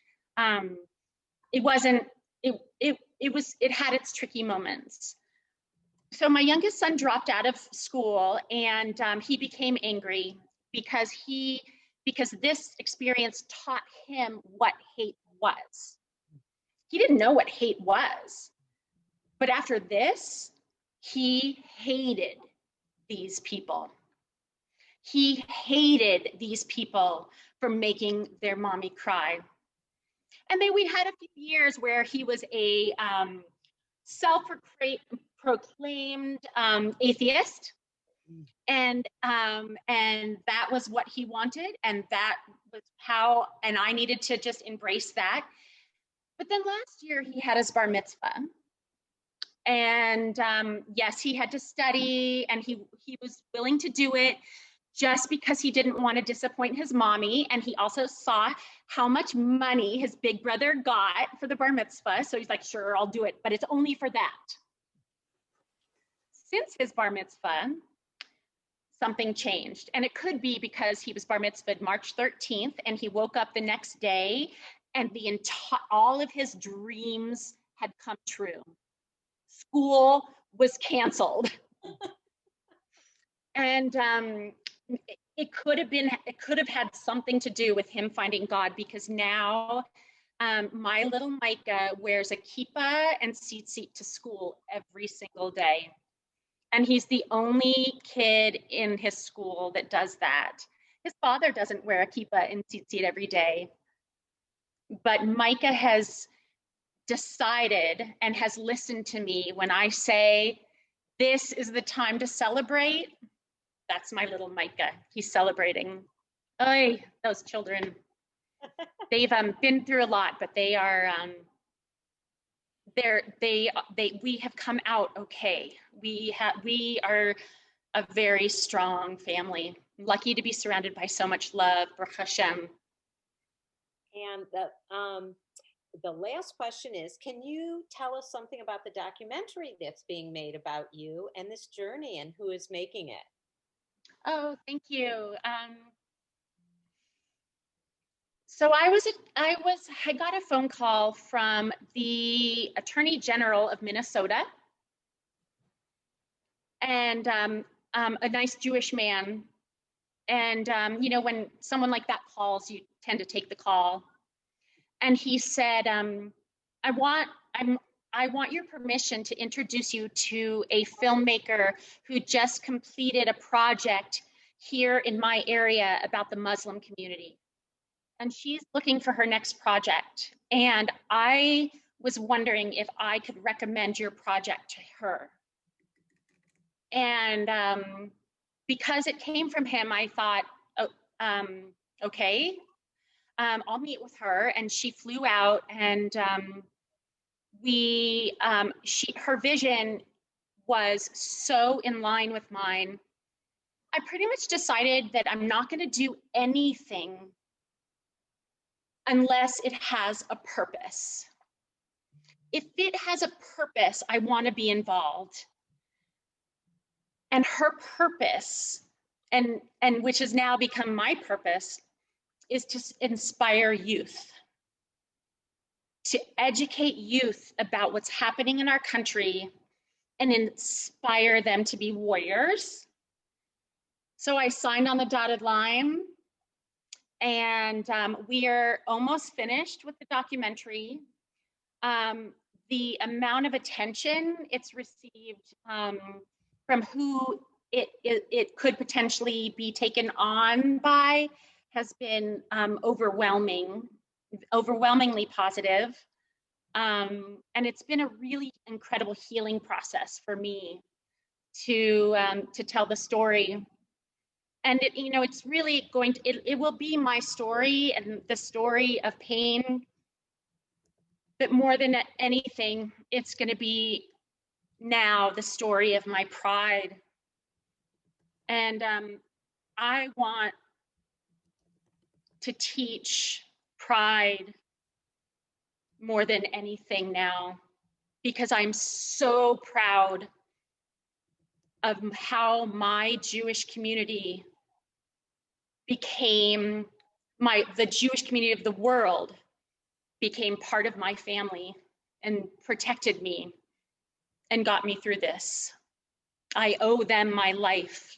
It had its tricky moments. So my youngest son dropped out of school, and he became angry because this experience taught him what hate was. He didn't know what hate was, but after this, he hated these people. He hated these people for making their mommy cry. And then we had a few years where he was a self-proclaimed atheist, and that was what he wanted, and that was how, and I needed to just embrace that. But then last year he had his bar mitzvah, and yes, he had to study, and he was willing to do it just because he didn't want to disappoint his mommy. And he also saw how much money his big brother got for the bar mitzvah. So he's like, sure, I'll do it, but it's only for that. Since his bar mitzvah, something changed. And it could be because he was bar mitzvahed March 13th, and he woke up the next day and all of his dreams had come true. School was canceled. And it could have had something to do with him finding God, because now my little Micah wears a kippah and tzitzit to school every single day. And he's the only kid in his school that does that. His father doesn't wear a kippah and tzitzit every day. But Micah has decided and has listened to me when I say, this is the time to celebrate. That's my little Micah. He's celebrating. Oy, those children. They've been through a lot, but they are we have come out okay. We are a very strong family. Lucky to be surrounded by so much love, Baruch Hashem. And the last question is, can you tell us something about the documentary that's being made about you and this journey, and who is making it? Oh, thank you. So I got a phone call from the Attorney General of Minnesota, and a nice Jewish man. And when someone like that calls, you tend to take the call. And he said, I want your permission to introduce you to a filmmaker who just completed a project here in my area about the Muslim community. And she's looking for her next project. And I was wondering if I could recommend your project to her. And because it came from him, I thought, okay, I'll meet with her. And she flew out, and her vision was so in line with mine. I pretty much decided that I'm not going to do anything unless it has a purpose. If it has a purpose, I want to be involved. And her purpose, and which has now become my purpose, is to inspire youth, to educate youth about what's happening in our country and inspire them to be warriors. So I signed on the dotted line, And we are almost finished with the documentary. The amount of attention it's received from who it could potentially be taken on by has been overwhelmingly positive. And it's been a really incredible healing process for me to tell the story. And it's really going to, it will be my story and the story of pain. But more than anything, it's going to be now the story of my pride. And I want to teach pride more than anything now, because I'm so proud of how my Jewish community became the Jewish community of the world became part of my family and protected me and got me through this. I owe them my life.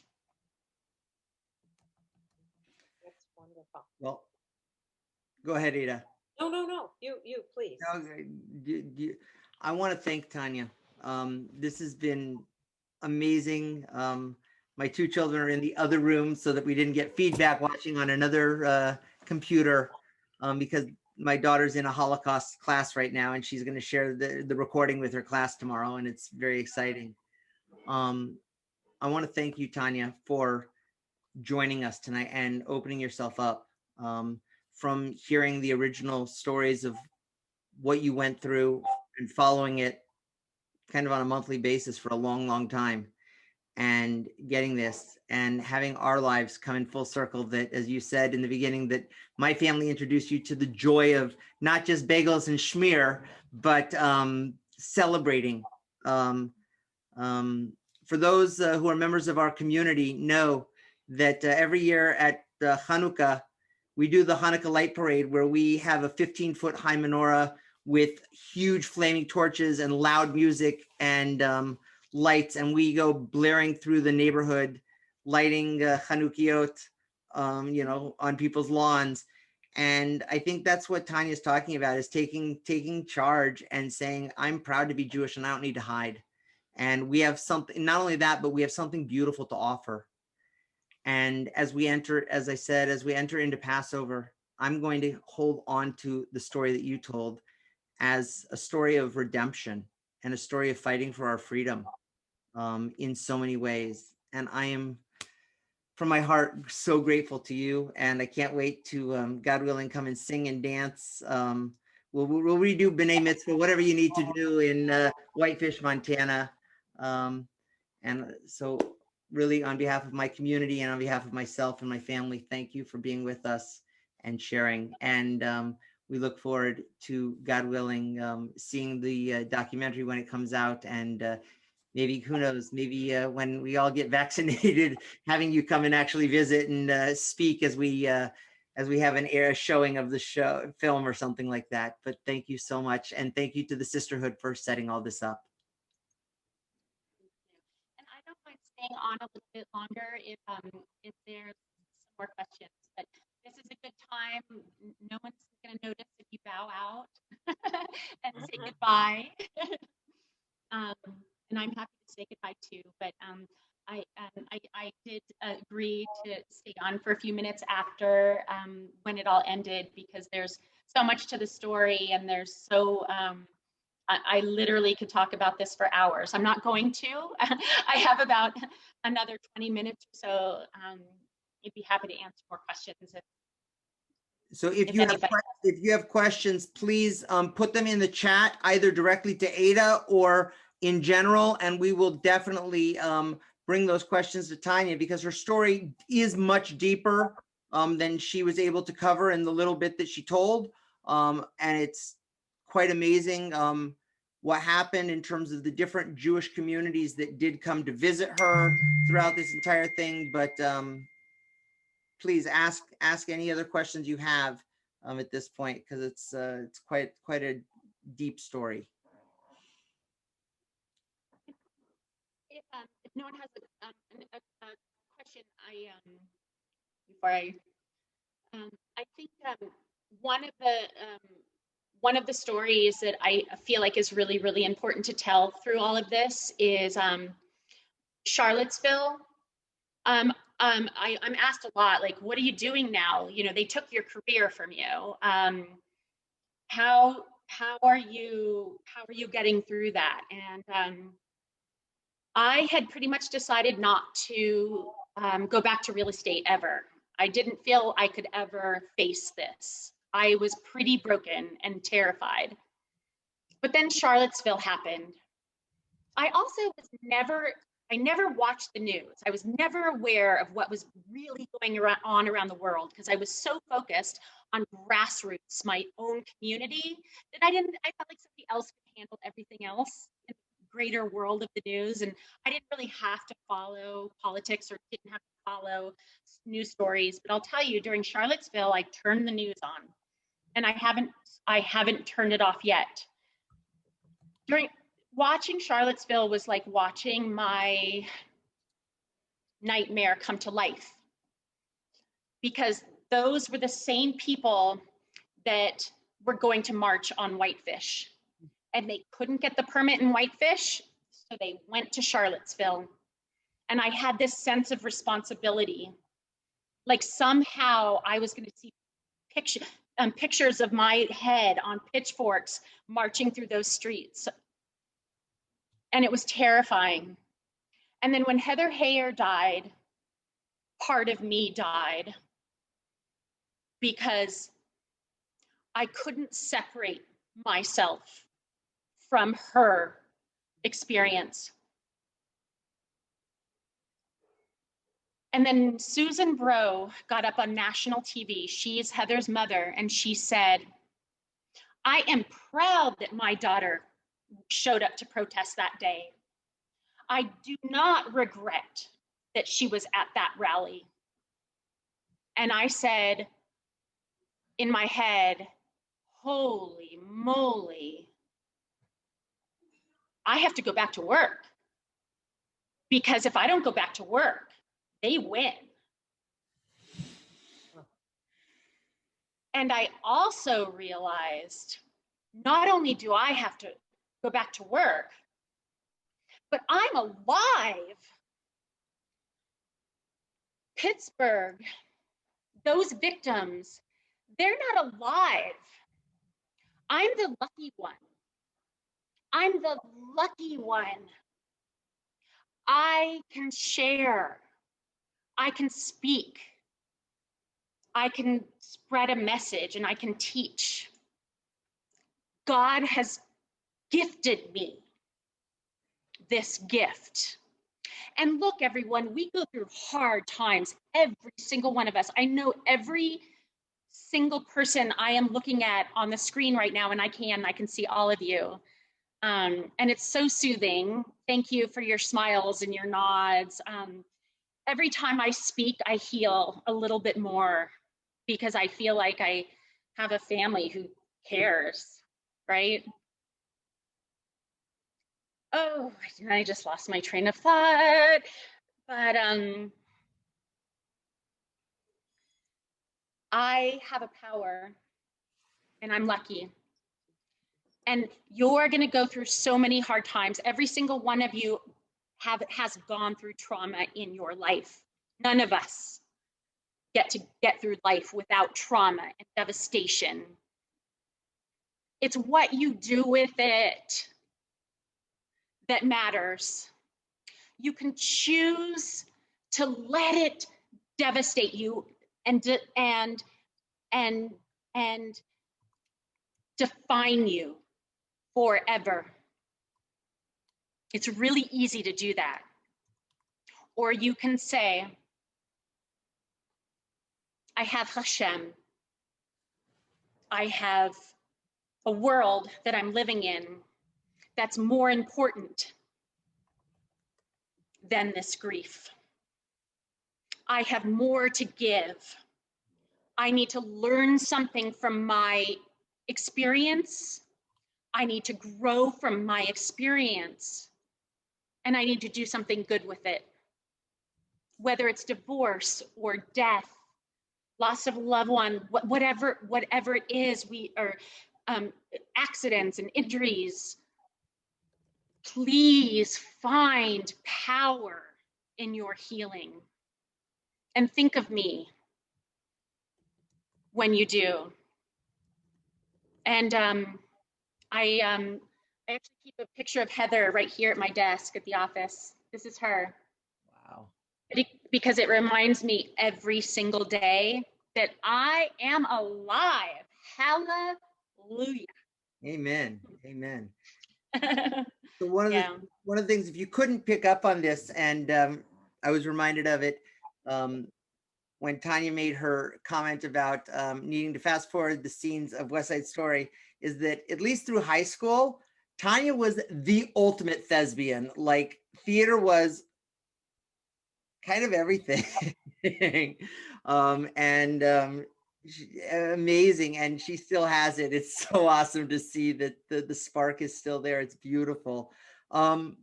That's wonderful. Well, go ahead, Ada. No. You, please. I want to thank Tanya. This has been amazing. My two children are in the other room so that we didn't get feedback watching on another computer, because my daughter's in a Holocaust class right now, and she's going to share the recording with her class tomorrow, and it's very exciting. I want to thank you, Tanya, for joining us tonight and opening yourself up. From hearing the original stories of what you went through and following it kind of on a monthly basis for a long, long time, and getting this and having our lives come in full circle, that, as you said in the beginning, that my family introduced you to the joy of not just bagels and schmear, but celebrating. For those who are members of our community know that every year at Hanukkah, we do the Hanukkah light parade, where we have a 15-foot high menorah with huge flaming torches and loud music and lights, and we go blaring through the neighborhood, lighting Chanukkiot, on people's lawns. And I think that's what Tanya's talking about, is taking charge and saying, I'm proud to be Jewish and I don't need to hide. And we have something, not only that, but we have something beautiful to offer. And as we enter, as I said, as we enter into Passover, I'm going to hold on to the story that you told as a story of redemption and a story of fighting for our freedom in so many ways. And I am, from my heart, so grateful to you. And I can't wait to, God willing, come and sing and dance. We'll redo B'nai Mitzvah, whatever you need to do in Whitefish, Montana. And so really, on behalf of my community and on behalf of myself and my family, thank you for being with us and sharing. And we look forward to, God willing, seeing the documentary when it comes out. And maybe, who knows, maybe when we all get vaccinated, having you come and actually visit and speak as we have an showing of the film or something like that. But thank you so much. And thank you to the Sisterhood for setting all this up. And I don't mind staying on a little bit longer if there's some more questions. But this is a good time. No one's going to notice if you bow out and say goodbye. And I'm happy to say goodbye too. But I did agree to stay on for a few minutes after when it all ended, because there's so much to the story, and there's so I literally could talk about this for hours. I'm not going to. I have about another 20 minutes or so. I'd be happy to answer more questions. So if you have questions, please put them in the chat, either directly to Ada or in general, and we will definitely bring those questions to Tanya, because her story is much deeper than she was able to cover in the little bit that she told. And it's quite amazing what happened in terms of the different Jewish communities that did come to visit her throughout this entire thing. But please ask any other questions you have at this point, because it's quite a deep story. If no one has a question, before I I think one of the one of the stories that I feel like is really, really important to tell through all of this is Charlottesville. I'm asked a lot, like, what are you doing now? You know, they took your career from you. How are you getting through that? And I had pretty much decided not to go back to real estate ever. I didn't feel I could ever face this. I was pretty broken and terrified. But then Charlottesville happened. I also was I never watched the news. I was never aware of what was really going on around the world because I was so focused on grassroots, my own community, that I felt like somebody else could handle everything else in the greater world of the news. And I didn't really have to follow politics or didn't have to follow news stories. But I'll tell you, during Charlottesville, I turned the news on and I haven't turned it off yet. During watching Charlottesville was like watching my nightmare come to life, because those were the same people that were going to march on Whitefish, and they couldn't get the permit in Whitefish, so they went to Charlottesville. And I had this sense of responsibility, like somehow I was going to see pictures of my head on pitchforks marching through those streets. And it was terrifying. And then when Heather Heyer died, part of me died because I couldn't separate myself from her experience. And then Susan Bro got up on national TV. She's Heather's mother, and she said, I am proud that my daughter showed up to protest that day. I do not regret that she was at that rally. And I said in my head, holy moly, I have to go back to work. Because if I don't go back to work, they win. And I also realized not only do I have to go back to work, but I'm alive. Pittsburgh, those victims, they're not alive. I'm the lucky one. I'm the lucky one. I can share. I can speak. I can spread a message and I can teach. God has gifted me this gift. And look, everyone, we go through hard times, every single one of us. I know every single person I am looking at on the screen right now, and I can see all of you. And it's so soothing. Thank you for your smiles and your nods. Every time I speak, I heal a little bit more because I feel like I have a family who cares, right? Oh, I just lost my train of thought, but I have a power and I'm lucky. And you're going to go through so many hard times. Every single one of you has gone through trauma in your life. None of us get through life without trauma and devastation. It's what you do with it that matters. You can choose to let it devastate you and define you forever. It's really easy to do that. Or you can say, I have Hashem. I have a world that I'm living in that's more important than this grief. I have more to give. I need to learn something from my experience. I need to grow from my experience. And I need to do something good with it. Whether it's divorce or death loss of a loved one, whatever it is, accidents and injuries, please find power in your healing. And think of me when you do. And I actually keep a picture of Heather right here at my desk at the office. This is her. Wow. Because it reminds me every single day that I am alive. Hallelujah. Amen. Amen. So Yeah. one of the things, if you couldn't pick up on this, and I was reminded of it when Tanya made her comment about needing to fast forward the scenes of West Side Story, is that at least through high school, Tanya was the ultimate thespian. Like, theater was kind of everything. Amazing, and she still has it. It's so awesome to see that the spark is still there. It's beautiful. So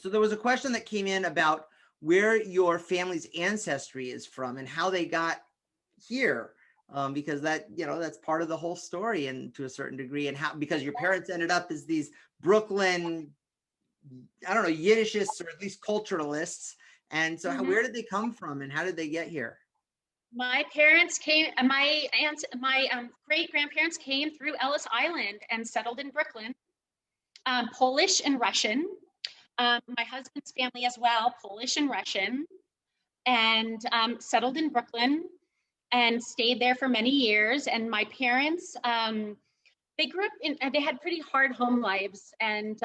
there was a question that came in about where your family's ancestry is from and how they got here, because that, you know, that's part of the whole story, and to a certain degree, and how, because your parents ended up as these Brooklyn, I don't know, Yiddishists, or at least culturalists. And so where did they come from, and how did they get here? My parents came, my great grandparents came through Ellis Island and settled in Brooklyn, Polish and Russian. My husband's family as well, Polish and Russian, and settled in Brooklyn and stayed there for many years. And my parents, they grew up in, they had pretty hard home lives, and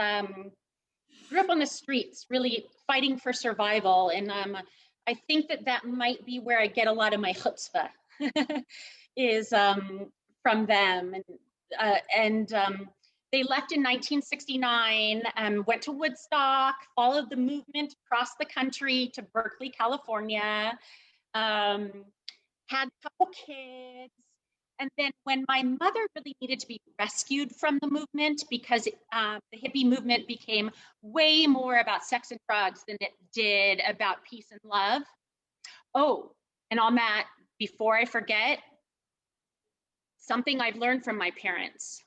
grew up on the streets, really fighting for survival. And I think that might be where I get a lot of my chutzpah, is from them. And they left in 1969, went to Woodstock, followed the movement across the country to Berkeley, California, had a couple kids. And then when my mother really needed to be rescued from the movement, because the hippie movement became way more about sex and drugs than it did about peace and love. Oh, and on that, before I forget, something I've learned from my parents.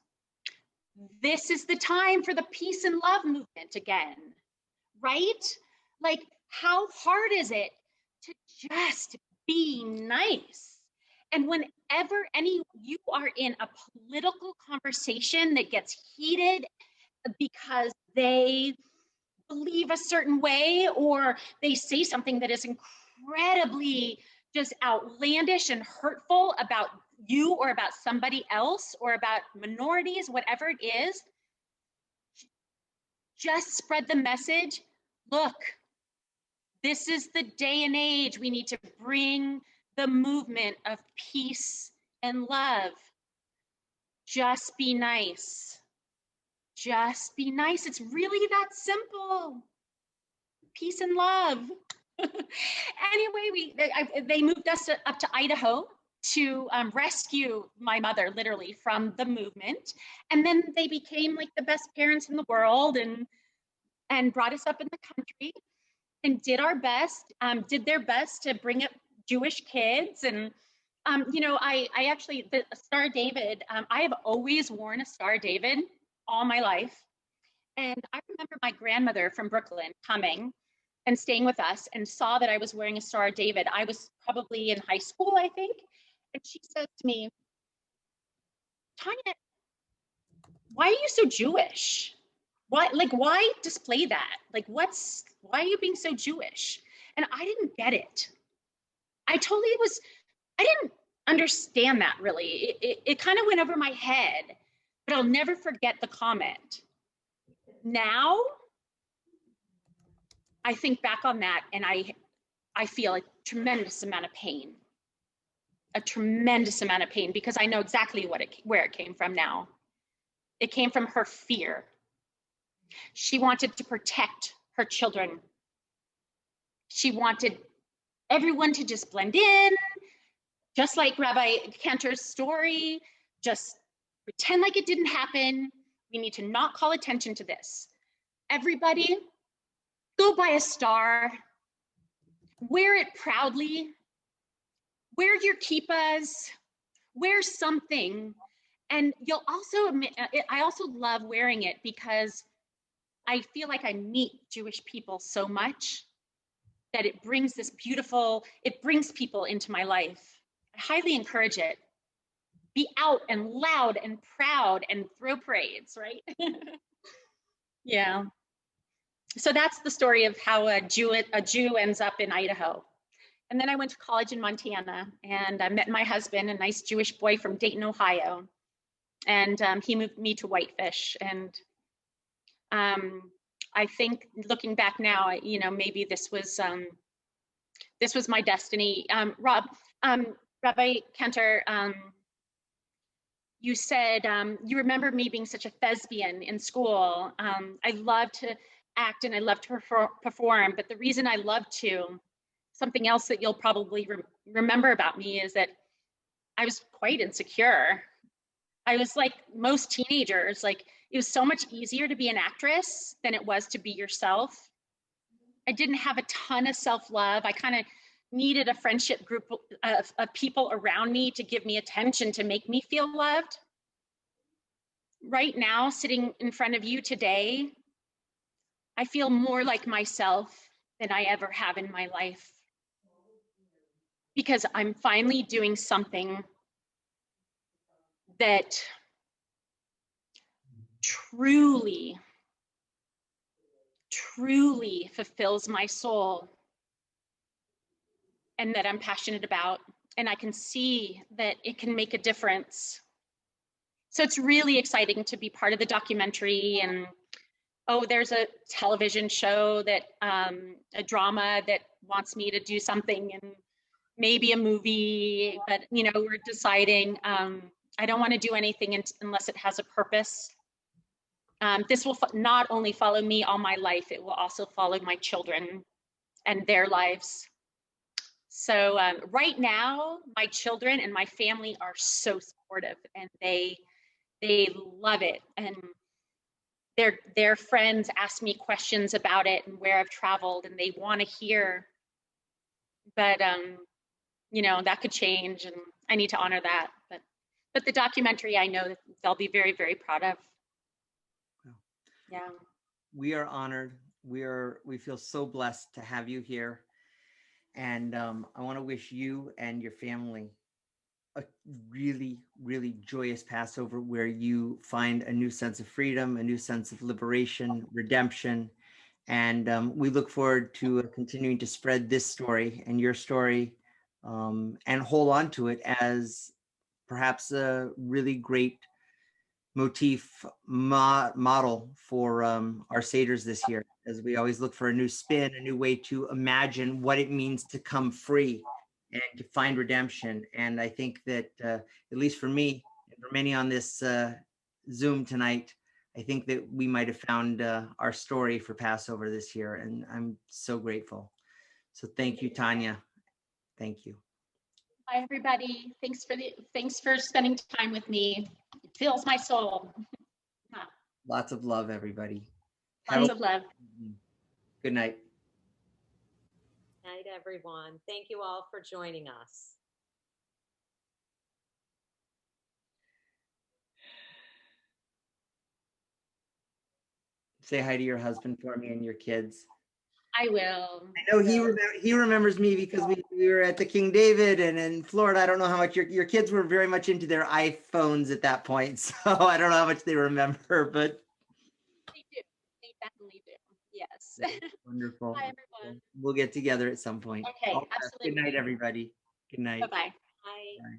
This is the time for the peace and love movement again, right? Like, how hard is it to just be nice? And whenever you are in a political conversation that gets heated because they believe a certain way, or they say something that is incredibly just outlandish and hurtful about you or about somebody else or about minorities, whatever it is, just spread the message. Look, this is the day and age. We need to bring the movement of peace and love. Just be nice. Just be nice. It's really that simple. Peace and love. Anyway, they moved us up to Idaho to rescue my mother, literally, from the movement. And then they became like the best parents in the world, and brought us up in the country, and did their best to bring up Jewish kids. And you know, I actually, the Star of David, I have always worn a Star of David all my life. And I remember my grandmother from Brooklyn coming and staying with us, and saw that I was wearing a Star of David. I was probably in high school, I think. And she said to me, Tanya, why are you so Jewish? Why display that? Like, why are you being so Jewish? And I didn't get it. I didn't understand that really. It kind of went over my head, but I'll never forget the comment. Now, I think back on that, and I feel a tremendous amount of pain. A tremendous amount of pain, because I know exactly where it came from now. It came from her fear. She wanted to protect her children. She wanted everyone to just blend in, just like Rabbi Cantor's story, just pretend like it didn't happen. We need to not call attention to this. Everybody, go buy a star, wear it proudly, wear your kippas, wear something. And you'll also admit, I also love wearing it because I feel like I meet Jewish people so much that it brings it brings people into my life. I highly encourage it. Be out and loud and proud and throw parades, right? Yeah. So that's the story of how a Jew ends up in Idaho. And then I went to college in Montana, and I met my husband, a nice Jewish boy from Dayton, Ohio. And he moved me to Whitefish. And I think looking back now, maybe this was my destiny. Rabbi Cantor, you said you remember me being such a thespian in school. I love to act and I love to perform, but the reason I love to, something else that you'll probably remember about me is that I was quite insecure. I was like most teenagers, like it was so much easier to be an actress than it was to be yourself. I didn't have a ton of self-love. I kind of needed a friendship group of people around me to give me attention, to make me feel loved. Right now, sitting in front of you today, I feel more like myself than I ever have in my life, because I'm finally doing something that truly, truly fulfills my soul and that I'm passionate about. And I can see that it can make a difference. So it's really exciting to be part of the documentary. And oh, there's a television show that, a drama that wants me to do something, and maybe a movie, but we're deciding. I don't want to do anything unless it has a purpose. This will not only follow me all my life, it will also follow my children and their lives. So right now, my children and my family are so supportive, and they love it. And their friends ask me questions about it and where I've traveled, and they want to hear. But that could change, and I need to honor that. But the documentary, I know that they'll be very, very proud of. Yeah. We are honored. We feel so blessed to have you here. And I want to wish you and your family a really, really joyous Passover, where you find a new sense of freedom, a new sense of liberation, redemption. And we look forward to continuing to spread this story and your story, and hold on to it as perhaps a really great motif model for our Seders this year, as we always look for a new spin, a new way to imagine what it means to come free and to find redemption. And I think that, at least for me and for many on this Zoom tonight, I think that we might have found our story for Passover this year. And I'm so grateful. So thank you, Tanya. Thank you. Bye, everybody. Thanks for spending time with me. It fills my soul. Lots of love, everybody. Lots of love. Good night. Night, everyone. Thank you all for joining us. Say hi to your husband for me and your kids. I will. I know he remembers me because we were at the King David and in Florida. I don't know how much your kids were very much into their iPhones at that point, so I don't know how much they remember, but They do. They definitely do. Yes. Wonderful. Bye, everyone. We'll get together at some point. Okay, absolutely. Good night, everybody. Good night. Bye-bye. Bye. Bye.